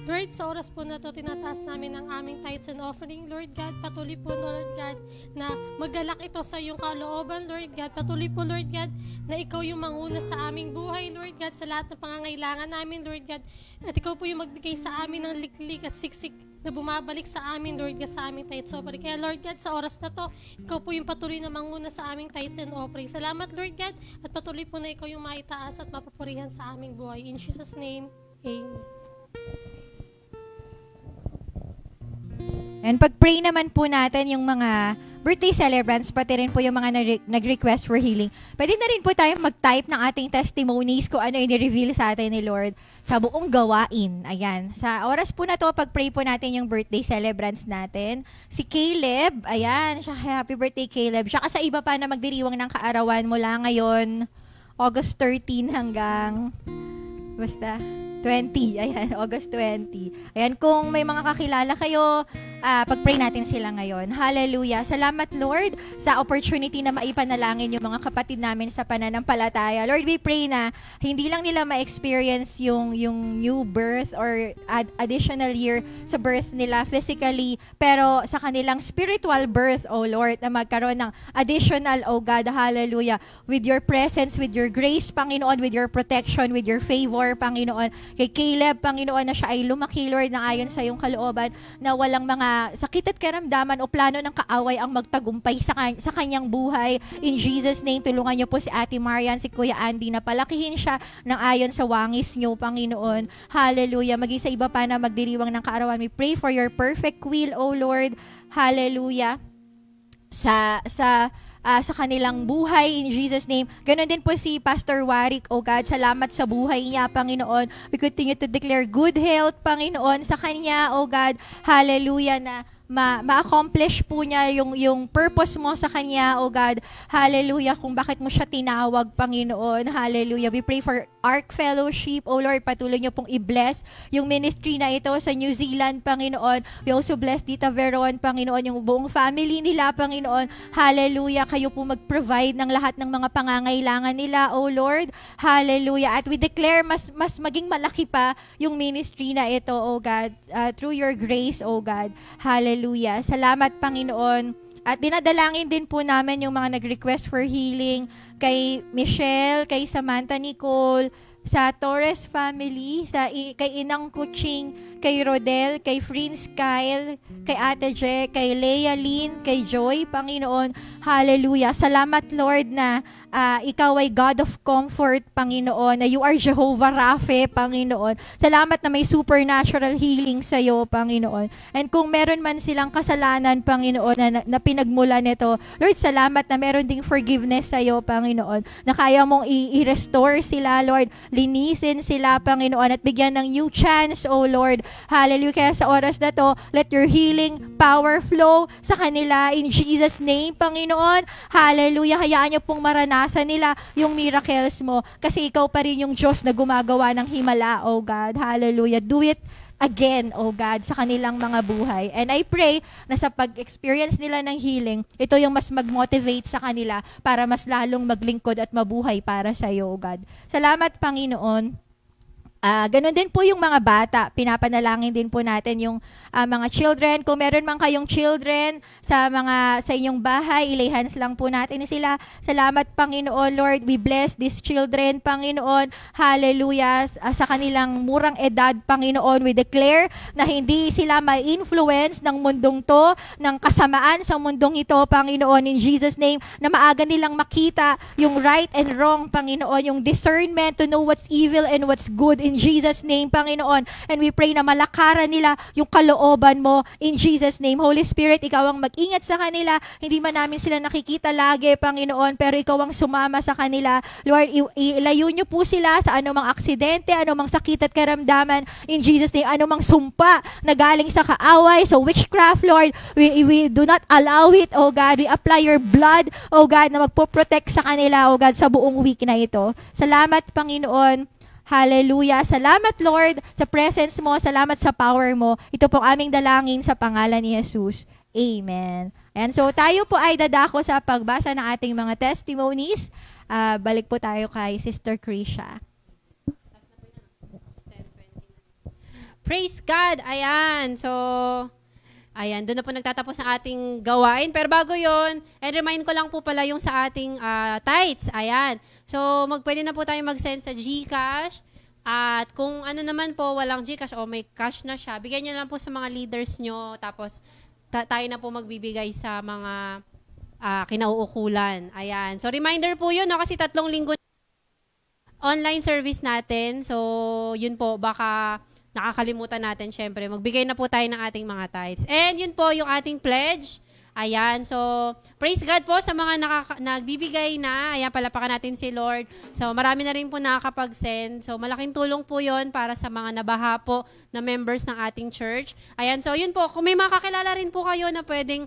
Lord, sa oras po na to, tinataas namin ang aming tithes and offering, Lord God. Patuloy po, Lord God, na magalak ito sa iyong kalooban, Lord God. Patuloy po, Lord God, na ikaw yung manguna sa aming buhay, Lord God, sa lahat ng pangangailangan namin, Lord God. At ikaw po yung magbigay sa amin ng liklik at siksik na bumabalik sa amin, Lord God, sa aming tithes and offering. Kaya, Lord God, sa oras na to, ikaw po yung patuloy na manguna sa aming tithes and offering. Salamat, Lord God, at patuloy po na ikaw yung maitaas at mapapurihan sa aming buhay. In Jesus' name, Amen. And pag-pray naman po natin yung mga birthday celebrants, pati rin po yung mga nag-request for healing. Pwede na rin po tayo mag-type ng ating testimonies kung ano yung i-reveal sa atin ni Lord sa buong gawain. Ayan. Sa oras po na to, pag-pray po natin yung birthday celebrants natin. Si Caleb, ayan, siya, happy birthday Caleb. Siya sa iba pa na magdiriwang ng kaarawan mula ngayon, August 13 hanggang, basta, 20. Ayan, August 20. Ayan, kung may mga kakilala kayo, pag-pray natin sila ngayon. Hallelujah. Salamat, Lord, sa opportunity na maipanalangin yung mga kapatid namin sa pananampalataya. Lord, we pray na hindi lang nila ma-experience yung new birth or additional year sa birth nila physically, pero sa kanilang spiritual birth, oh Lord, na magkaroon ng additional, oh God, hallelujah, with your presence, with your grace, Panginoon, with your protection, with your favor, Panginoon. Kay Caleb, Panginoon, na siya ay lumaki, Lord, na ayon sa iyong kalooban, na walang mga sakit at karamdaman o plano ng kaaway ang magtagumpay sa kanyang buhay. In Jesus' name, tulungan niyo po si Ate Marian, si Kuya Andy, na palakihin siya ng ayon sa wangis niyo, Panginoon. Hallelujah. Maging sa iba pa na magdiriwang ng kaarawan. We pray for your perfect will, O Lord. Hallelujah. Sa kanilang buhay, in Jesus' name. Ganon din po si Pastor Warwick, oh God, salamat sa buhay niya, Panginoon. We continue to declare good health, Panginoon, sa kanya, oh God, hallelujah, na ma-accomplish po niya yung purpose mo sa kanya, oh God. Hallelujah, kung bakit mo siya tinawag, Panginoon. Hallelujah. We pray for Ark Fellowship, oh Lord, patuloy niyo pong i-bless yung ministry na ito sa New Zealand, Panginoon. We also bless Tita Veron, Panginoon, yung buong family nila, Panginoon. Hallelujah, kayo po mag-provide ng lahat ng mga pangangailangan nila, oh Lord. Hallelujah. At we declare mas maging malaki pa yung ministry na ito, oh God, through your grace, oh God. Hallelujah. Salamat, Panginoon, At dinadalangin din po namin yung mga nag-request for healing kay Michelle, kay Samantha Nicole, sa Torres family, kay Inang Kuching, kay Rodel, kay Prince Kyle, kay Ate Je, kay Leia Lynn, kay Joy, Panginoon. Hallelujah. Salamat, Lord, na ikaw ay God of comfort, Panginoon, na you are Jehovah Rapha, Panginoon. Salamat na may supernatural healing sa iyo, Panginoon. And kung meron man silang kasalanan, Panginoon, na pinagmula nito, Lord, salamat na meron ding forgiveness sa iyo, Panginoon, na kaya mong i-restore sila, Lord, linisin sila, Panginoon, at bigyan ng new chance, oh Lord. Hallelujah. Kaya sa oras na to, let your healing power flow sa kanila in Jesus' name, Panginoon. Hallelujah. Hayaan niyo pong maranasan nila yung miracles mo kasi ikaw pa rin yung Diyos na gumagawa ng himala, oh God. Hallelujah. Do it again, oh God, sa kanilang mga buhay. And I pray na sa pag-experience nila ng healing, ito yung mas mag-motivate sa kanila para mas lalong maglingkod at mabuhay para sa iyo, oh God. Salamat, Panginoon. Ganun din po yung mga bata. Pinapanalangin din po natin yung mga children. Kung meron man kayong children sa inyong bahay, ilay hands lang po natin sila. Salamat, Panginoon, Lord. We bless these children, Panginoon. Hallelujah. Sa kanilang murang edad, Panginoon, we declare na hindi sila may influence ng mundong to, ng kasamaan sa mundong ito, Panginoon, in Jesus' name, na maaga nilang makita yung right and wrong, Panginoon, yung discernment to know what's evil and what's good in Jesus' name, Panginoon. And we pray na malakaran nila yung kalooban mo in Jesus' name. Holy Spirit, ikaw ang mag-ingat sa kanila. Hindi man namin sila nakikita lagi, Panginoon, pero ikaw ang sumama sa kanila. Lord, ilayo niyo po sila sa anumang aksidente, anumang sakit at karamdaman in Jesus' name, anumang sumpa na galing sa kaaway, sa witchcraft, Lord, we do not allow it, oh God. We apply your blood, oh God, na magpo-protect sa kanila, oh God, sa buong week na ito. Salamat, Panginoon. Hallelujah. Salamat, Lord, sa presence mo. Salamat sa power mo. Ito po aming dalangin sa pangalan ni Jesus. Amen. And so tayo po ay dadako sa pagbasa ng ating mga testimonies. Balik po tayo kay Sister Krisha. Praise God! Ayan. So, ayan, doon na po nagtatapos ang ating gawain. Pero bago yon, and remind ko lang po pala yung sa ating tithes. Ayan. So, pwede na po tayo mag-send sa GCash. At kung ano naman po, walang GCash o may cash na siya, bigyan niyo lang po sa mga leaders nyo. Tapos, tayo na po magbibigay sa mga kinauukulan. Ayan. So, reminder po yun, no? Kasi 3 linggo online service natin. So, yun po, baka nakakalimutan natin, syempre. Magbigay na po tayo ng ating mga tithes. And yun po yung ating pledge. Ayan, so praise God po sa mga nagbibigay na. Ayan, palapakan natin si Lord. So marami na rin po nakakapag-send. So malaking tulong po yon para sa mga nabaha po na members ng ating church. Ayan, so yun po. Kung may makakilala rin po kayo na pwedeng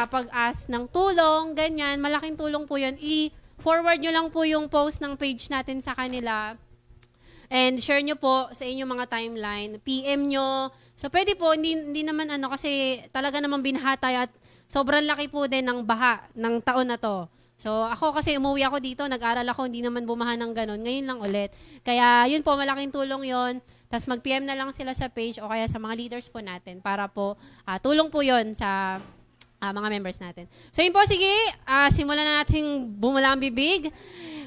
pag-ask ng tulong, ganyan, malaking tulong po yun. I-forward nyo lang po yung post ng page natin sa kanila. And share nyo po sa inyong mga timeline. PM nyo. So pwede po, hindi naman kasi talaga naman binaha tayo at sobrang laki po din ng baha ng taon na to. So ako kasi umuwi ako dito, nag-aral ako, hindi naman bumaha ng ganun. Ngayon lang ulit. Kaya yun po, malaking tulong yon. Tapos mag-PM na lang sila sa page o kaya sa mga leaders po natin para po tulong po yon sa mga members natin. So yun po, sige, simulan na natin bumula ang bibig.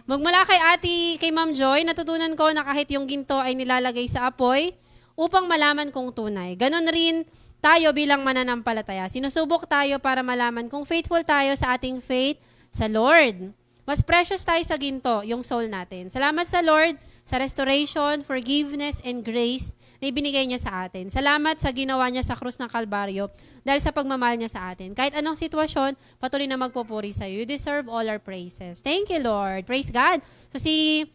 Magmula kay Ma'am Joy, natutunan ko na kahit yung ginto ay nilalagay sa apoy upang malaman kung tunay. Ganon rin tayo bilang mananampalataya. Sinusubok tayo para malaman kung faithful tayo sa ating faith sa Lord. Mas precious tayo sa ginto, yung soul natin. Salamat sa Lord sa restoration, forgiveness, and grace na ibinigay niya sa atin. Salamat sa ginawa niya sa krus ng Kalbaryo dahil sa pagmamahal niya sa atin. Kahit anong sitwasyon, patuloy na magpupuri sa iyo. You deserve all our praises. Thank you, Lord. Praise God. So si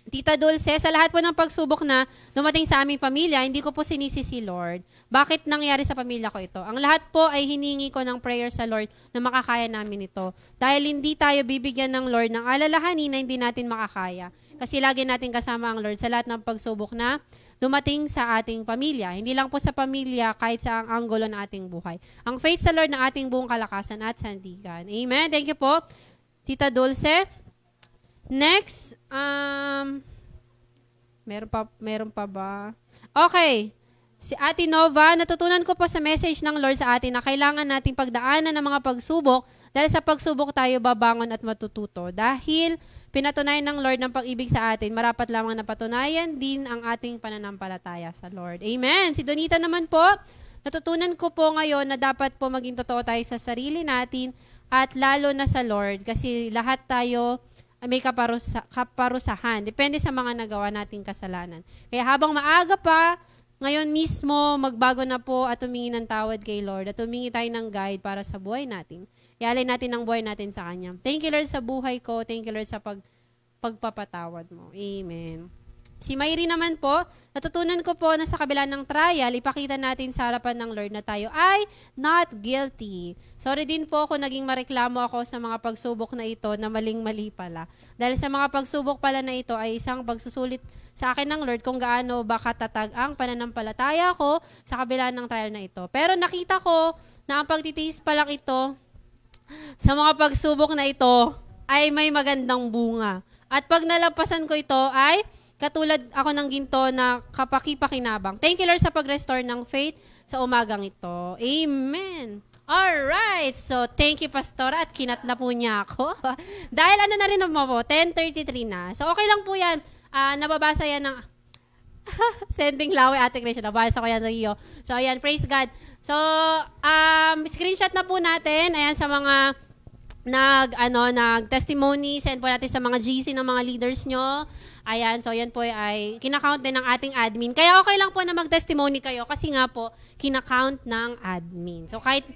Tita Dulce, sa lahat po ng pagsubok na dumating sa aming pamilya, hindi ko po sinisi si Lord. Bakit nangyari sa pamilya ko ito? Ang lahat po ay hiningi ko ng prayer sa Lord na makakaya namin ito. Dahil hindi tayo bibigyan ng Lord ng alalahanin na hindi natin makakaya. Kasi lagi natin kasama ang Lord sa lahat ng pagsubok na dumating sa ating pamilya. Hindi lang po sa pamilya, kahit sa ang anggulo ng ating buhay. Ang faith sa Lord ng ating buong kalakasan at sandigan. Amen. Thank you po, Tita Dulce. Next, meron pa ba? Okay. Si Ate Nova, natutunan ko po sa message ng Lord sa atin na kailangan nating pagdaanan ng mga pagsubok dahil sa pagsubok tayo babangon at matututo. Dahil pinatunayan ng Lord ng pag-ibig sa atin, marapat lamang napatunayan din ang ating pananampalataya sa Lord. Amen. Si Donita naman po, natutunan ko po ngayon na dapat po maging totoo tayo sa sarili natin at lalo na sa Lord kasi lahat tayo may kaparusahan. Depende sa mga nagawa nating kasalanan. Kaya habang maaga pa, ngayon mismo, magbago na po at humingi ng tawad kay Lord at humingi tayo ng guide para sa buhay natin. Ialay natin ang buhay natin sa Kanya. Thank you, Lord, sa buhay ko. Thank you, Lord, sa pagpapatawad mo. Amen. Si Mayri naman po, natutunan ko po na sa kabila ng trial, ipakita natin sa harapan ng Lord na tayo ay not guilty. Sorry din po kung naging mareklamo ako sa mga pagsubok na ito na maling-mali pala. Dahil sa mga pagsubok pala na ito ay isang pagsusulit sa akin ng Lord kung gaano ba katatag ang pananampalataya ko sa kabila ng trial na ito. Pero nakita ko na ang pagtitiis pa lang ito sa mga pagsubok na ito ay may magandang bunga. At pag nalampasan ko ito ay katulad ako ng ginto na kapaki-pakinabang. Thank you, Lord, sa pag-restore ng faith sa umagang ito. Amen. Alright. So, thank you, Pastora. At kinat na po niya ako. Dahil ano na rin naman po, 10:33 na. So, okay lang po yan. Nababasa yan ng sending lawe, Ate Krisha. Nababasa ko yan ng iyo. So, ayan. Praise God. So, screenshot na po natin. Ayan, sa mga nag-testimony, send po natin sa mga GC ng mga leaders nyo. Ayan, so yan po ay kinakount din ng ating admin. Kaya okay lang po na mag-testimony kayo kasi nga po, kinakount ng admin. So kahit,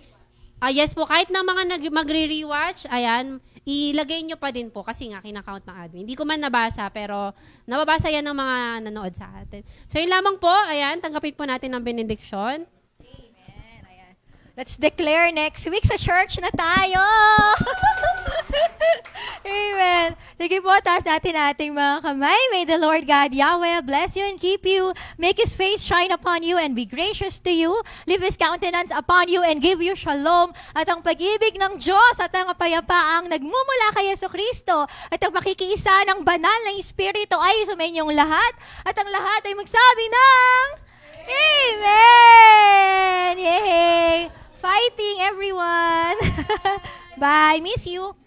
yes po, kahit na mga magre-rewatch, ayan, ilagay nyo pa din po kasi nga kinakount ng admin. Hindi ko man nabasa, pero nababasa yan ng mga nanood sa atin. So yun lamang po, ayan, tanggapin po natin ang benediction. Let's declare next week sa church na tayo! Amen. Sige po, taas natin ating mga kamay. May the Lord God, Yahweh, bless you and keep you. Make His face shine upon you and be gracious to you. Leave His countenance upon you and give you shalom. At ang pag-ibig ng Diyos at ang kapayapaang nagmumula kay Jesucristo at ang makikiisa ng banal na Espiritu ay sumainyong lahat. At ang lahat ay magsabi ng Amen! Yay! Fighting, everyone! Bye! Miss you!